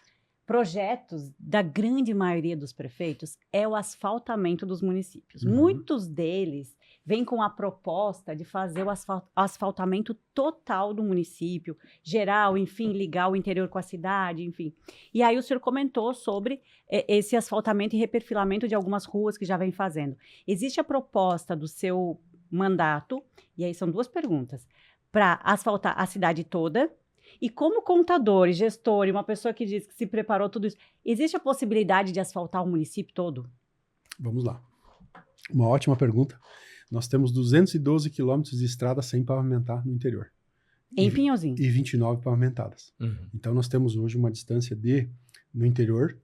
projetos da grande maioria dos prefeitos, é o asfaltamento dos municípios. Muitos deles vêm com a proposta de fazer o asfaltamento total do município, geral, enfim, ligar o interior com a cidade, enfim. E aí o senhor comentou sobre esse asfaltamento e reperfilamento de algumas ruas que já vem fazendo. Existe a proposta do seu mandato, e aí são duas perguntas, para asfaltar a cidade toda, e como contador e gestor, e uma pessoa que diz que se preparou tudo isso, existe a possibilidade de asfaltar o município todo? Vamos lá. Uma ótima pergunta. Nós temos 212 quilômetros de estrada sem pavimentar no interior. Em Pinhalzinho. E 29 pavimentadas. Então, nós temos hoje uma distância no interior,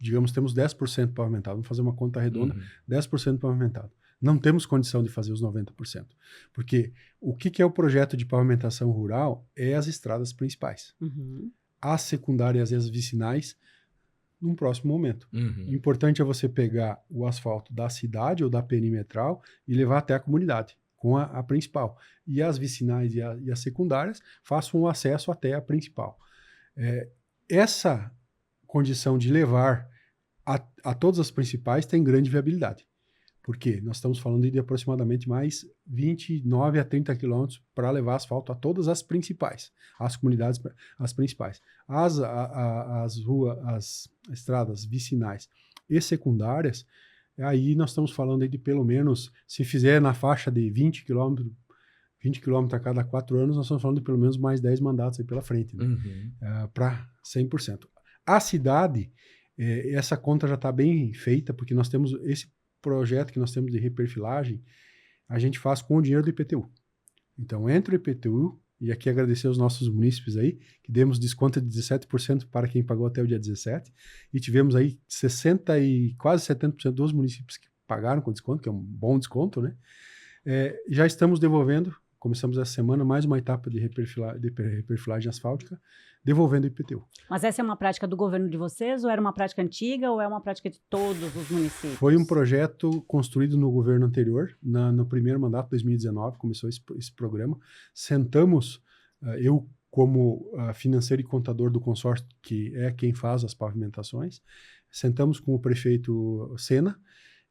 digamos, temos 10% pavimentado. Vamos fazer uma conta redonda, 10% pavimentado. Não temos condição de fazer os 90%. Porque o que é o projeto de pavimentação rural? É as estradas principais. As secundárias e as vicinais, num próximo momento. O importante é você pegar o asfalto da cidade ou da perimetral e levar até a comunidade, com a principal. E as vicinais e as secundárias façam o acesso até a principal. Essa condição de levar a todas as principais tem grande viabilidade. Porque nós estamos falando de aproximadamente mais 29 a 30 quilômetros para levar asfalto a todas as principais, as comunidades, as principais. As estradas vicinais e secundárias, aí nós estamos falando aí de pelo menos, se fizer na faixa de 20 quilômetros a cada 4 anos, nós estamos falando de pelo menos mais 10 mandatos aí pela frente, né? Para 100%. A cidade, essa conta já está bem feita, porque nós temos esse projeto que nós temos de reperfilagem, a gente faz com o dinheiro do IPTU. Então, entre o IPTU, e aqui agradecer aos nossos munícipes aí, que demos desconto de 17% para quem pagou até o dia 17, e tivemos aí 60% e quase 70% dos municípios que pagaram com desconto, que é um bom desconto, né? Já estamos devolvendo, começamos essa semana, mais uma etapa de reperfilagem asfáltica, devolvendo o IPTU. Mas essa é uma prática do governo de vocês, ou era uma prática antiga, ou é uma prática de todos os municípios? Foi um projeto construído no governo anterior, no primeiro mandato, 2019, começou esse programa. Sentamos, eu como financeiro e contador do consórcio, que é quem faz as pavimentações, sentamos com o prefeito Sena,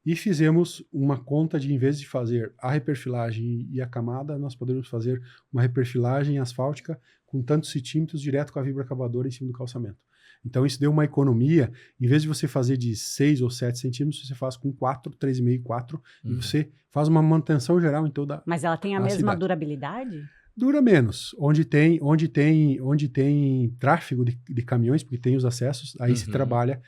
e fizemos uma conta de, em vez de fazer a reperfilagem e a camada, nós poderíamos fazer uma reperfilagem asfáltica com tantos centímetros direto com a vibra-cavadora em cima do calçamento. Então isso deu uma economia, em vez de você fazer de 6 ou 7 centímetros, você faz com 4, 3,5, 4, e você faz uma manutenção geral em toda a cidade. Mas ela tem a mesma durabilidade? Dura menos. Onde tem tráfego de caminhões, porque tem os acessos, aí se trabalha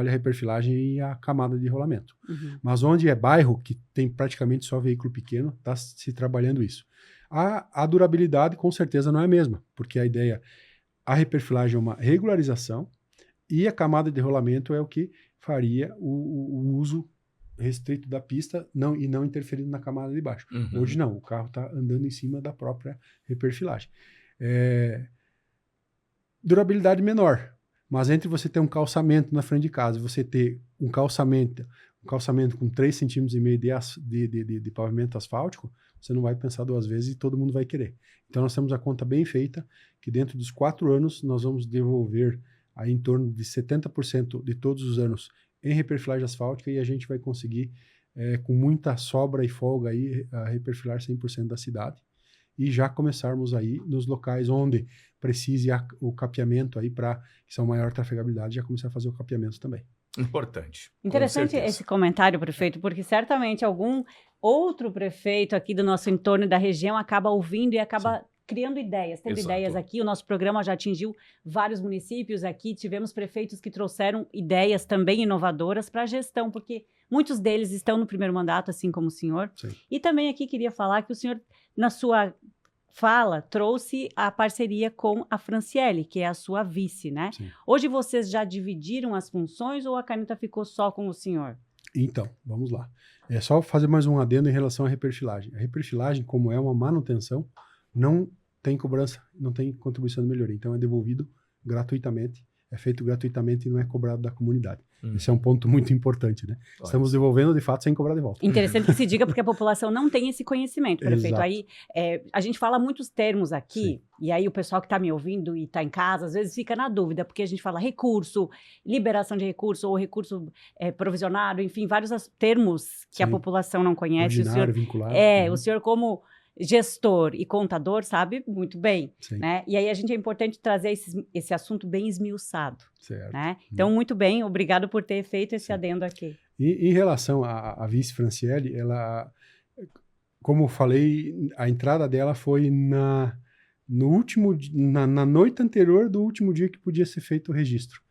a reperfilagem e a camada de rolamento. Mas onde é bairro, que tem praticamente só veículo pequeno, está se trabalhando isso. A durabilidade, com certeza, não é a mesma, porque a reperfilagem é uma regularização e a camada de rolamento é o que faria o uso restrito da pista e não interferindo na camada de baixo. Hoje não, o carro está andando em cima da própria reperfilagem. Durabilidade menor, mas entre você ter um calçamento na frente de casa e você ter um calçamento com 3,5 cm de pavimento asfáltico, você não vai pensar duas vezes e todo mundo vai querer. Então nós temos a conta bem feita, que dentro dos 4 anos nós vamos devolver aí em torno de 70% de todos os anos em reperfilagem asfáltica, e a gente vai conseguir, com muita sobra e folga, aí, a reperfilar 100% da cidade, e já começarmos aí nos locais onde precise o capeamento aí para que são maior trafegabilidade, já começar a fazer o capeamento também. Importante. Interessante esse comentário, prefeito, porque certamente algum outro prefeito aqui do nosso entorno e da região acaba ouvindo e acaba criando ideias, tendo ideias aqui. O nosso programa já atingiu vários municípios aqui, tivemos prefeitos que trouxeram ideias também inovadoras para a gestão, porque muitos deles estão no primeiro mandato, assim como o senhor. Sim. E também aqui queria falar que o senhor, na sua fala, trouxe a parceria com a Franciele, que é a sua vice, né? Sim. Hoje vocês já dividiram as funções ou a caneta ficou só com o senhor? Então, vamos lá. É só fazer mais um adendo em relação à reperfilagem. A reperfilagem, como é uma manutenção, não tem cobrança, não tem contribuição de melhoria. Então, é devolvido gratuitamente, é feito gratuitamente e não é cobrado da comunidade. Esse é um ponto muito importante, né? Estamos devolvendo, de fato, sem cobrar de volta. Interessante que se diga, porque a população não tem esse conhecimento, prefeito. Exato. Aí, a gente fala muitos termos aqui, e aí o pessoal que está me ouvindo e está em casa, às vezes fica na dúvida, porque a gente fala recurso, liberação de recurso, ou recurso provisionado, enfim, vários termos que a população não conhece. Ordinário, vinculado. O senhor como gestor e contador sabe muito bem, né? E aí é importante trazer esse assunto bem esmiuçado, certo, né? Então, muito bem, obrigado por ter feito esse adendo aqui. E em relação à vice Franciele, ela, como eu falei, a entrada dela foi na noite anterior do último dia que podia ser feito o registro.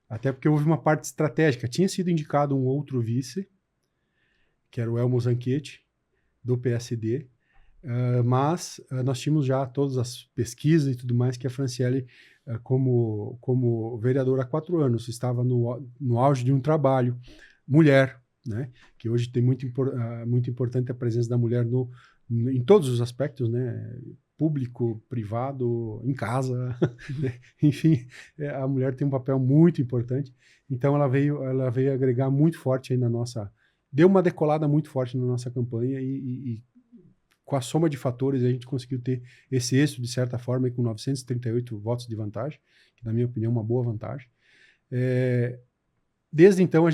Até porque houve uma parte estratégica. Tinha sido indicado um outro vice, que era o Elmo Zanchetti, do PSD, mas nós tínhamos já todas as pesquisas e tudo mais que a Franciele, como vereadora há 4 anos, estava no auge de um trabalho, mulher, né, que hoje tem muito importante a presença da mulher em todos os aspectos, né, público, privado, em casa, né? Enfim, a mulher tem um papel muito importante, então ela veio agregar muito forte aí deu uma decolada muito forte na nossa campanha e com a soma de fatores, a gente conseguiu ter esse êxito, de certa forma, com 938 votos de vantagem, que, na minha opinião, é uma boa vantagem. Desde então,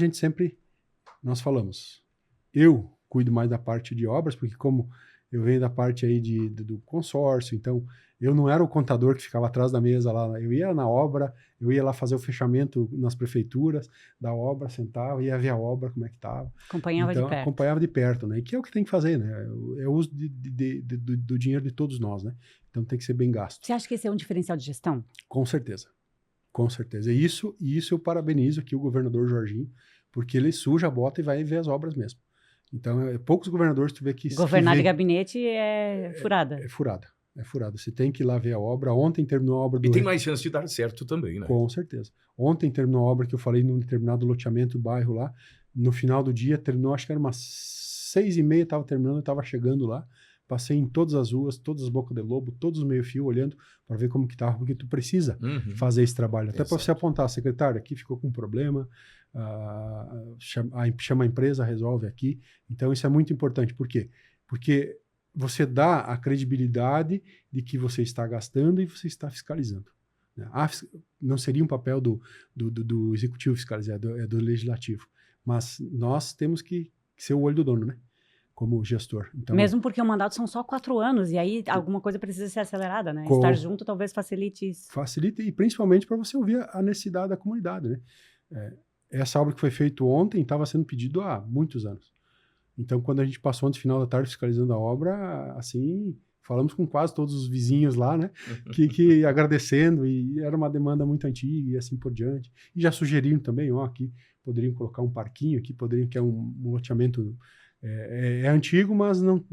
nós falamos, eu cuido mais da parte de obras, porque como eu venho da parte aí do consórcio, então eu não era o contador que ficava atrás da mesa lá, eu ia na obra, eu ia lá fazer o fechamento nas prefeituras da obra, sentava, ia ver a obra, como é que estava. Acompanhava de perto, né? E que é o que tem que fazer, né? É o uso do dinheiro de todos nós, né? Então tem que ser bem gasto. Você acha que esse é um diferencial de gestão? Com certeza. Com certeza. E isso eu parabenizo aqui o governador Jorginho, porque ele suja a bota e vai ver as obras mesmo. Então, poucos governadores tu vê que... Governar de gabinete é furada. É furada. Você tem que ir lá ver a obra. Ontem terminou a obra do... E tem mais chance de dar certo também, né? Com certeza. Ontem terminou a obra que eu falei num determinado loteamento do bairro lá. No final do dia terminou, acho que era umas 6h30, estava terminando, eu estava chegando lá. Passei em todas as ruas, todas as bocas de lobo, todos os meio-fio, olhando para ver como que estava, porque tu precisa fazer esse trabalho. Até para você apontar, secretário, aqui ficou com um problema, chama a empresa, resolve aqui. Então, isso é muito importante. Por quê? Porque você dá a credibilidade de que você está gastando e você está fiscalizando. Não seria um papel do executivo fiscalizar, é do legislativo. Mas nós temos que ser o olho do dono, né? Como gestor. Então, mesmo porque o mandato são só 4 anos, e aí alguma coisa precisa ser acelerada, né? Estar junto talvez facilite isso. Facilita, e principalmente para você ouvir a necessidade da comunidade, né? Essa obra que foi feita ontem estava sendo pedido há muitos anos. Então, quando a gente passou ontem, final da tarde, fiscalizando a obra, assim, falamos com quase todos os vizinhos lá, né? que agradecendo, e era uma demanda muito antiga e assim por diante. E já sugeriram também, aqui poderiam colocar um parquinho, aqui poderiam, que é um loteamento... É antigo, mas não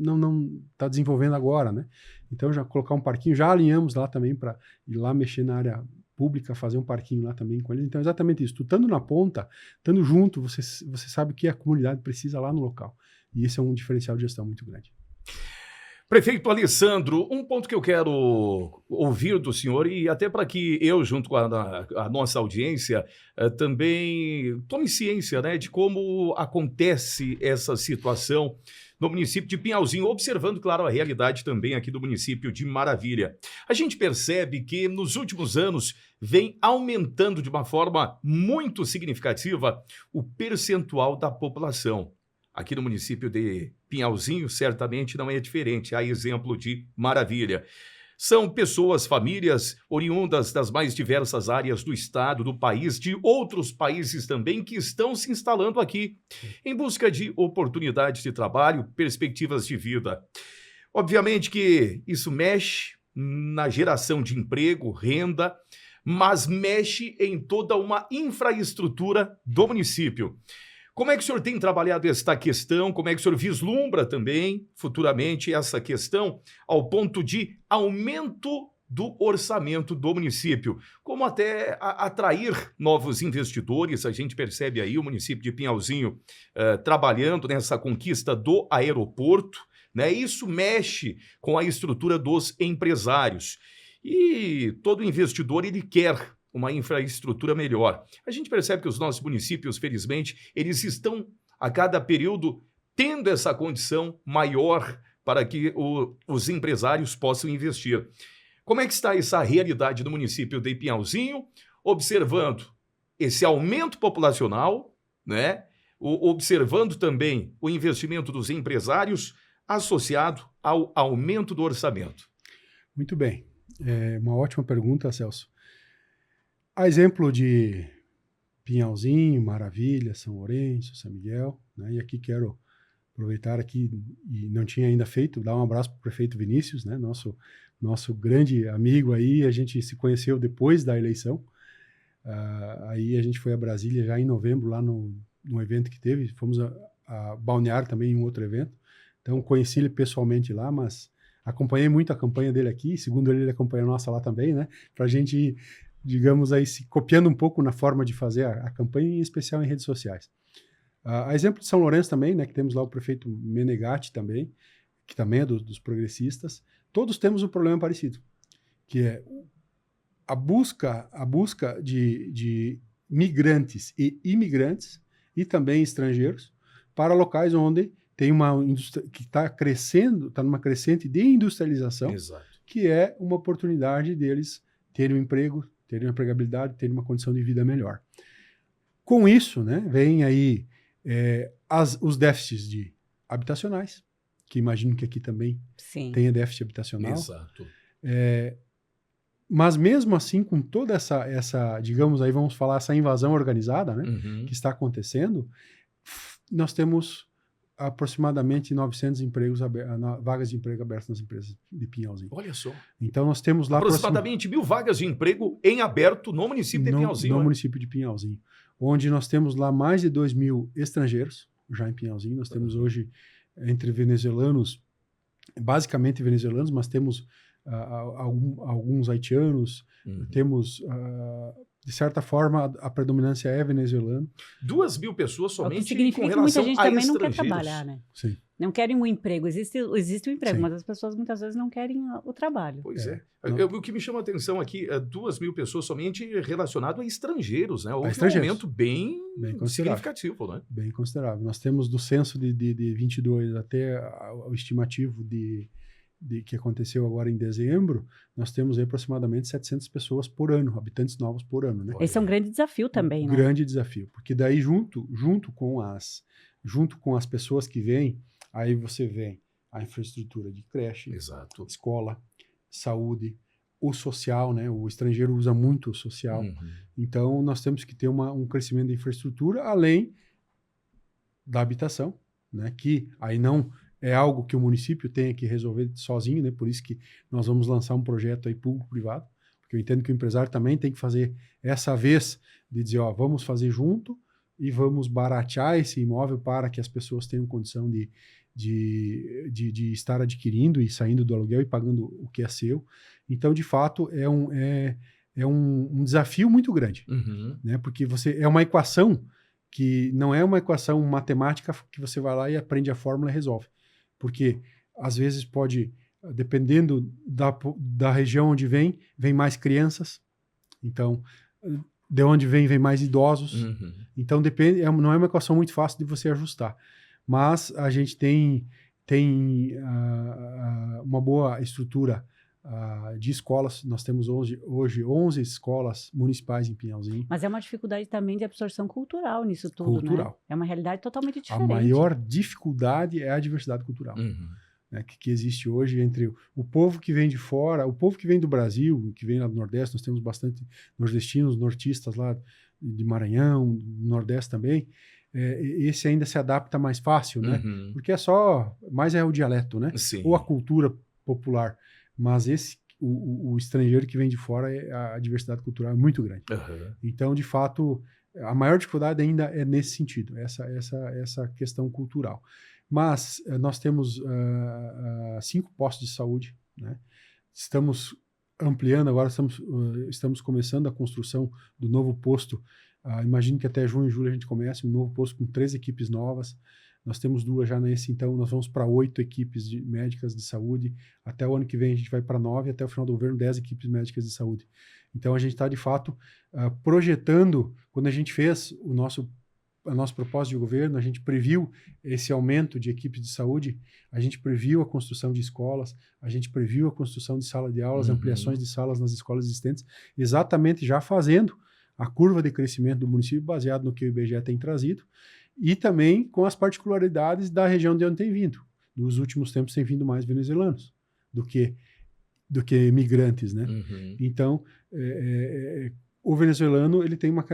está desenvolvendo agora, né? Então, já colocar um parquinho, já alinhamos lá também para ir lá mexer na área pública, fazer um parquinho lá também com eles. Então, exatamente isso. Tu estando na ponta, estando junto, você sabe que a comunidade precisa lá no local. E esse é um diferencial de gestão muito grande. Prefeito Alessandro, um ponto que eu quero ouvir do senhor e até para que eu, junto com a nossa audiência, também tome ciência, né, de como acontece essa situação no município de Pinhalzinho, observando, claro, a realidade também aqui do município de Maravilha. A gente percebe que nos últimos anos vem aumentando de uma forma muito significativa o percentual da população. Aqui no município de Pinhalzinho, certamente não é diferente, há exemplo de Maravilha. São pessoas, famílias, oriundas das mais diversas áreas do estado, do país, de outros países também, que estão se instalando aqui, em busca de oportunidades de trabalho, perspectivas de vida. Obviamente que isso mexe na geração de emprego, renda, mas mexe em toda uma infraestrutura do município. Como é que o senhor tem trabalhado esta questão? Como é que o senhor vislumbra também, futuramente, essa questão ao ponto de aumento do orçamento do município? Como até atrair novos investidores? A gente percebe aí o município de Pinhalzinho trabalhando nessa conquista do aeroporto, né? Isso mexe com a estrutura dos empresários. E todo investidor, ele quer uma infraestrutura melhor. A gente percebe que os nossos municípios, felizmente, eles estão, a cada período, tendo essa condição maior para que os empresários possam investir. Como é que está essa realidade do município de Pinhalzinho, observando esse aumento populacional, né? Observando também o investimento dos empresários associado ao aumento do orçamento? Muito bem. É uma ótima pergunta, Celso. A exemplo de Pinhalzinho, Maravilha, São Lourenço, São Miguel, né? E aqui quero aproveitar aqui, e não tinha ainda feito, dar um abraço para o prefeito Vinícius, né? Nosso grande amigo aí, a gente se conheceu depois da eleição, aí a gente foi a Brasília já em novembro, lá no evento que teve, fomos a Balneário também em um outro evento, então conheci ele pessoalmente lá, mas acompanhei muito a campanha dele aqui, segundo ele acompanha a nossa lá também, né? Para a gente ir, digamos aí, se copiando um pouco na forma de fazer a campanha, em especial em redes sociais. A exemplo de São Lourenço também, né, que temos lá o prefeito Menegatti também, que também é dos progressistas, todos temos um problema parecido, que é a busca de migrantes e imigrantes, e também estrangeiros, para locais onde tem uma indústria que está crescendo, está numa crescente de industrialização, Exato. Que é uma oportunidade deles terem um emprego, terem uma empregabilidade, terem uma condição de vida melhor. Com isso, né, vem aí os déficits habitacionais, que imagino que aqui também tenha déficit habitacional. Exato. Mas mesmo assim, com toda essa, digamos aí, vamos falar, essa invasão organizada, né, que está acontecendo, nós temos aproximadamente 900 vagas de emprego abertas nas empresas de Pinhalzinho. Olha só. Então nós temos lá aproximadamente 1.000 vagas de emprego em aberto no município de Pinhalzinho. No município de Pinhalzinho, onde nós temos lá mais de 2.000 estrangeiros, já em Pinhalzinho. Nós temos hoje, entre venezuelanos, basicamente venezuelanos, mas temos alguns haitianos, temos... de certa forma, a predominância é venezuelana. 2.000 pessoas somente significa com relação que muita gente a também estrangeiros. não quer trabalhar, né? Sim. Não querem um emprego. Existe o emprego, Sim. mas as pessoas muitas vezes não querem o trabalho. Pois é. O que me chama a atenção aqui é 2.000 pessoas somente relacionado a estrangeiros, né? Houve um aumento bem significativo, né? Bem considerável. Nós temos do censo de 22 até o estimativo que aconteceu agora em dezembro, nós temos aí aproximadamente 700 pessoas por ano, habitantes novos por ano, né? Esse é um grande desafio também, né? Grande desafio, porque daí junto com as pessoas que vêm, aí você vem a infraestrutura de creche, Exato. escola, saúde, o social, né? O estrangeiro usa muito o social. Então nós temos que ter um crescimento da infraestrutura, além da habitação, né? Que aí não é algo que o município tenha que resolver sozinho, né? Por isso que nós vamos lançar um projeto aí público-privado, porque eu entendo que o empresário também tem que fazer essa vez de dizer, vamos fazer junto e vamos baratear esse imóvel para que as pessoas tenham condição de estar adquirindo e saindo do aluguel e pagando o que é seu. Então, de fato, é um desafio muito grande, né? Porque é uma equação que não é uma equação matemática que você vai lá e aprende a fórmula e resolve. Porque às vezes pode, dependendo da região onde vem mais crianças. Então, de onde vem mais idosos. Uhum. Então, depende, não é uma equação muito fácil de você ajustar. Mas a gente tem uma boa estrutura de escolas. Nós temos hoje 11 escolas municipais em Pinhalzinho. Mas é uma dificuldade também de absorção cultural nisso tudo, Cultural. né? É uma realidade totalmente diferente. A maior dificuldade é a diversidade cultural. Uhum. Né, que existe hoje entre o povo que vem de fora, o povo que vem do Brasil, que vem lá do Nordeste. Nós temos bastante nordestinos, nortistas lá de Maranhão, do Nordeste também. Esse ainda se adapta mais fácil, né? Uhum. Porque mais é o dialeto, né? Sim. Ou a cultura popular. Mas o estrangeiro que vem de fora, a diversidade cultural é muito grande. Uhum. Então, de fato, a maior dificuldade ainda é nesse sentido, essa questão cultural. Mas nós temos 5 postos de saúde, né? Estamos ampliando, agora estamos começando a construção do novo posto. Imagino que até junho e julho a gente comece um novo posto com 3 equipes novas. Nós temos 2 já nesse, então nós vamos para 8 equipes médicas de saúde. Até o ano que vem a gente vai para 9, até o final do governo 10 equipes médicas de saúde. Então a gente está, de fato, projetando. Quando a gente fez o nosso propósito de governo, a gente previu esse aumento de equipes de saúde, a gente previu a construção de escolas, a gente previu a construção de sala de aulas, ampliações de salas nas escolas existentes, exatamente já fazendo a curva de crescimento do município baseado no que o IBGE tem trazido e também com as particularidades da região de onde tem vindo. Nos últimos tempos tem vindo mais venezuelanos do que imigrantes, né? Uhum. Então, o venezuelano ele tem uma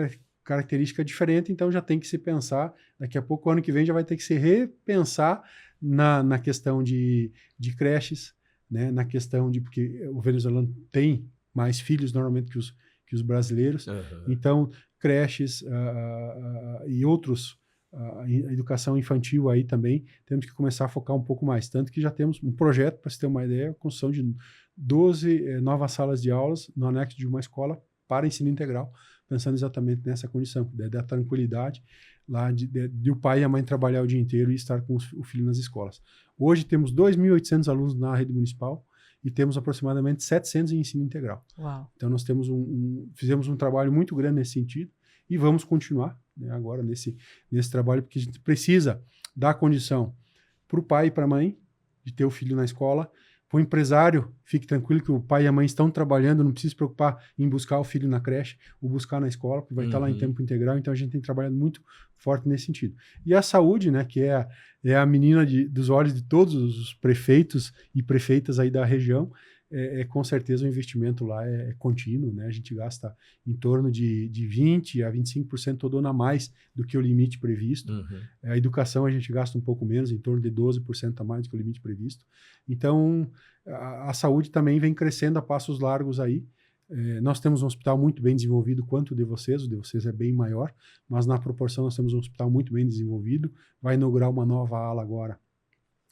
característica diferente, então já tem que se pensar, daqui a pouco, ano que vem, já vai ter que se repensar na questão de creches, né? Na questão porque o venezuelano tem mais filhos normalmente que os brasileiros, então creches e outros, a educação infantil aí também, temos que começar a focar um pouco mais, tanto que já temos um projeto, para você ter uma ideia, a construção de 12 novas salas de aulas no anexo de uma escola para ensino integral, pensando exatamente nessa condição, da tranquilidade lá de o pai e a mãe trabalhar o dia inteiro e estar com o filho nas escolas. Hoje temos 2.800 alunos na rede municipal e temos aproximadamente 700 em ensino integral. Uau. Então nós fizemos um trabalho muito grande nesse sentido e vamos continuar, né, agora nesse trabalho, porque a gente precisa dar condição para o pai e para a mãe de ter o filho na escola. Para o empresário, fique tranquilo que o pai e a mãe estão trabalhando, não precisa se preocupar em buscar o filho na creche ou buscar na escola, porque vai estar lá em tempo integral, então a gente tem trabalhado muito forte nesse sentido. E a saúde, né, que é a menina dos olhos de todos os prefeitos e prefeitas aí da região, com certeza o investimento lá é contínuo, né? A gente gasta em torno de 20% a 25% todo ano a mais do que o limite previsto. A educação a gente gasta um pouco menos, em torno de 12% a mais do que o limite previsto. Então, a saúde também vem crescendo a passos largos aí. Nós temos um hospital muito bem desenvolvido quanto o de vocês é bem maior, mas na proporção nós temos um hospital muito bem desenvolvido, vai inaugurar uma nova ala agora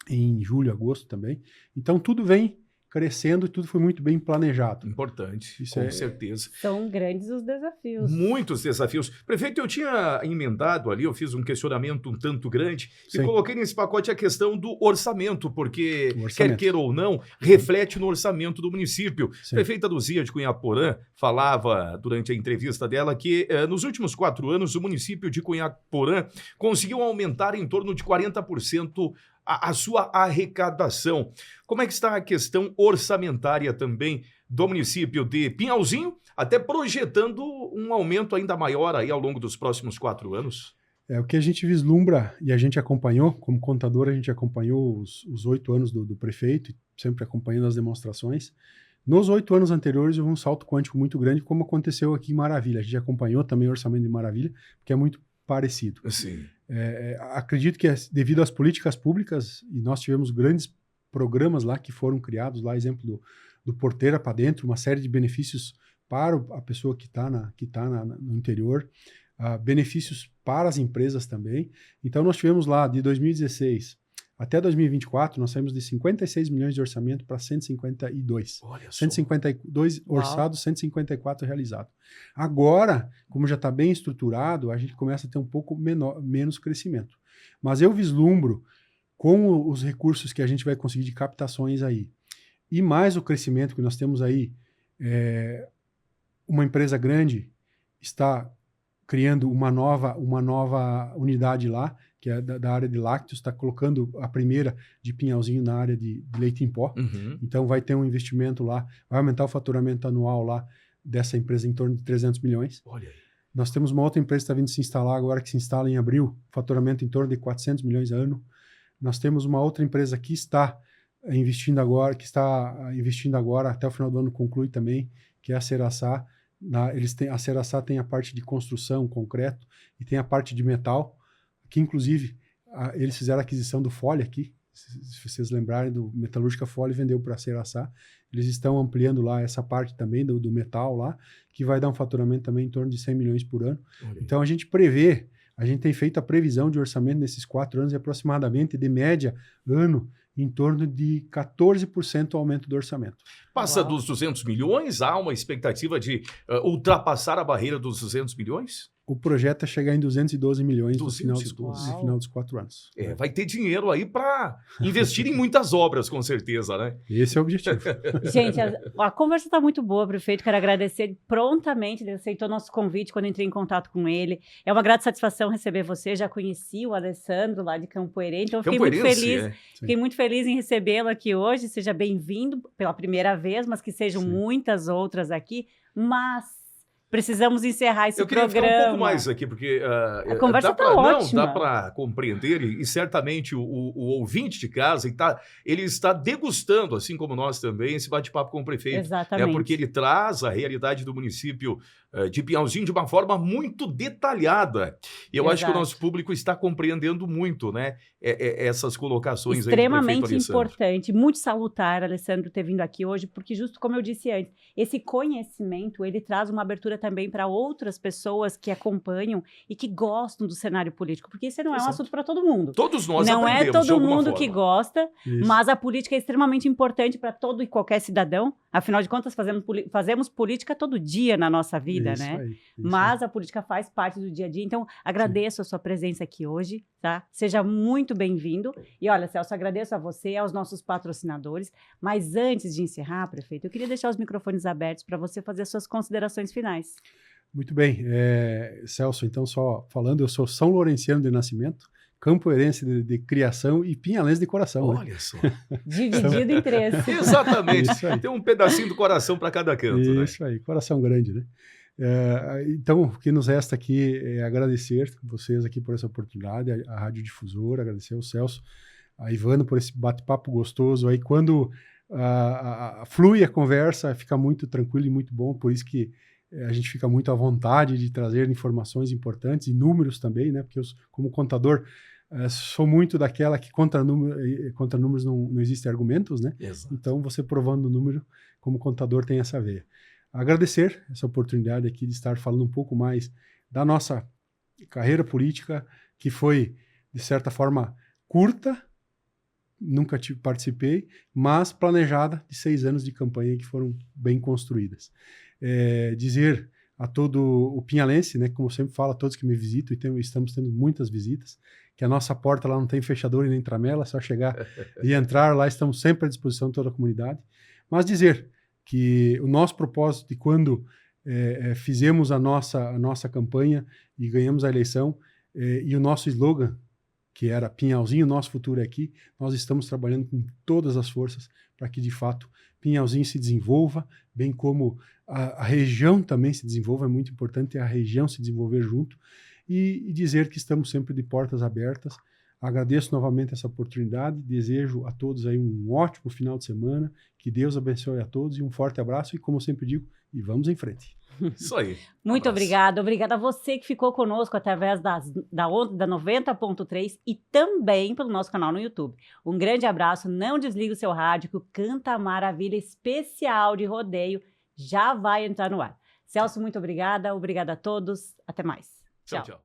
em julho, agosto também. Então, tudo vem crescendo e tudo foi muito bem planejado. Importante, Isso com certeza. São grandes os desafios. Muitos desafios. Prefeito, eu tinha emendado ali, eu fiz um questionamento um tanto grande e Sim. coloquei nesse pacote a questão do orçamento, porque, orçamento. quer queira ou não, reflete no orçamento do município. Sim. Prefeita Luzia de Cunha Porã falava durante a entrevista dela que nos últimos 4 anos o município de Cunha Porã conseguiu aumentar em torno de 40% a sua arrecadação. Como é que está a questão orçamentária também do município de Pinhalzinho, até projetando um aumento ainda maior aí ao longo dos próximos 4 anos? O que a gente vislumbra e a gente acompanhou, como contador, a gente acompanhou os 8 anos do prefeito, sempre acompanhando as demonstrações. Nos 8 anos anteriores houve um salto quântico muito grande, como aconteceu aqui em Maravilha. A gente acompanhou também o orçamento de Maravilha, que é muito parecido. Sim. Acredito que devido às políticas públicas, e nós tivemos grandes programas lá que foram criados, lá exemplo do Porteira para Dentro, uma série de benefícios para a pessoa que está no interior, benefícios para as empresas também. Então nós tivemos lá de 2016 até 2024, nós saímos de 56 milhões de orçamento para 152. Olha só. 152 orçados, 154 realizados. Agora, como já está bem estruturado, a gente começa a ter um pouco menos crescimento. Mas eu vislumbro, com os recursos que a gente vai conseguir de captações aí, e mais o crescimento que nós temos aí, uma empresa grande está criando uma nova unidade lá, que é da área de lácteos, está colocando a primeira de Pinhalzinho na área de leite em pó. Uhum. Então vai ter um investimento lá, vai aumentar o faturamento anual lá dessa empresa em torno de 300 milhões. Olha aí. Nós temos uma outra empresa que está vindo se instalar agora, que se instala em abril, faturamento em torno de 400 milhões ano. Nós temos uma outra empresa que está investindo agora, até o final do ano conclui também, que é a Ceraçá. A Ceraçá tem a parte de construção, concreto, e tem a parte de metal, que inclusive eles fizeram a aquisição do Fole aqui, se vocês lembrarem, do Metalúrgica Fole vendeu para a Ceraçá. Eles estão ampliando lá essa parte também do metal lá, que vai dar um faturamento também em torno de 100 milhões por ano. Então a gente tem feito a previsão de orçamento nesses 4 anos, e aproximadamente, de média, ano, em torno de 14% o aumento do orçamento. Passa dos 200 milhões? Há uma expectativa de ultrapassar a barreira dos 200 milhões? O projeto é chegar em 212 milhões no 212. final dos 4 anos. Vai ter dinheiro aí para investir em muitas obras, com certeza, né? Esse é o objetivo. Gente, a conversa está muito boa, prefeito. Quero agradecer prontamente, ele aceitou nosso convite quando entrei em contato com ele. É uma grata satisfação receber você. Já conheci o Alessandro lá de Campoerê, então eu fiquei muito feliz. Fiquei muito feliz em recebê-lo aqui hoje. Seja bem-vindo pela primeira vez, mas que sejam muitas outras aqui. Mas precisamos encerrar esse programa. Eu queria ficar um pouco mais aqui, porque a conversa está ótima. Não, dá para compreender, e certamente o ouvinte de casa ele está degustando, assim como nós também, esse bate-papo com o prefeito. Exatamente. Porque ele traz a realidade do município de Pinhalzinho de uma forma muito detalhada. E eu acho que o nosso público está compreendendo muito, né, essas colocações extremamente aí do prefeito Alessandro. Importante, muito salutar, Alessandro, ter vindo aqui hoje, porque justo como eu disse antes, esse conhecimento, ele traz uma abertura também para outras pessoas que acompanham e que gostam do cenário político, porque isso não é um assunto para todo mundo. Todos nós não é todo mundo forma que gosta, mas a política é extremamente importante para todo e qualquer cidadão. Afinal de contas, fazemos política todo dia na nossa vida, isso né? Aí, mas a política faz parte do dia a dia. Então, agradeço a sua presença aqui hoje, tá? Seja muito bem-vindo. E olha, Celso, agradeço a você e aos nossos patrocinadores. Mas antes de encerrar, prefeito, eu queria deixar os microfones abertos para você fazer suas considerações finais. Muito bem. Celso, então, só falando, eu sou São Lourenciano de nascimento, campoerense de criação e pinhalense de coração. Olha só. Dividido em 3. Exatamente. Tem um pedacinho do coração para cada canto. Isso aí, coração grande, né? Então, o que nos resta aqui é agradecer vocês aqui por essa oportunidade, a Rádio Difusora, agradecer ao Celso, a Ivana por esse bate-papo gostoso. Aí, quando flui a conversa, fica muito tranquilo e muito bom, por isso que a gente fica muito à vontade de trazer informações importantes e números também, né? Porque eu, como contador, sou muito daquela que contra números não existem argumentos, né? Exato. Então, você provando o número, como contador, tem essa veia. Agradecer essa oportunidade aqui de estar falando um pouco mais da nossa carreira política, que foi, de certa forma, curta, nunca participei, mas planejada, de 6 anos de campanha que foram bem construídas. Dizer a todo o pinhalense, né, como eu sempre falo a todos que me visitam, e estamos tendo muitas visitas, que a nossa porta lá não tem fechador e nem tramela, é só chegar e entrar lá, estamos sempre à disposição de toda a comunidade. Mas dizer que o nosso propósito de quando fizemos a nossa campanha e ganhamos a eleição, e o nosso slogan, que era Pinhalzinho, nosso futuro é aqui, nós estamos trabalhando com todas as forças para que, de fato, Pinhalzinho se desenvolva, bem como a região também se desenvolva. É muito importante a região se desenvolver junto, e dizer que estamos sempre de portas abertas. Agradeço novamente essa oportunidade, desejo a todos aí um ótimo final de semana, que Deus abençoe a todos, e um forte abraço, e como eu sempre digo, e vamos em frente. Isso aí. Muito obrigada. Obrigada a você que ficou conosco através da onda da 90.3 e também pelo nosso canal no YouTube. Um grande abraço, não desligue o seu rádio, que o Canta Maravilha especial de rodeio já vai entrar no ar. Celso, muito obrigada. Obrigada a todos. Até mais. Tchau, tchau.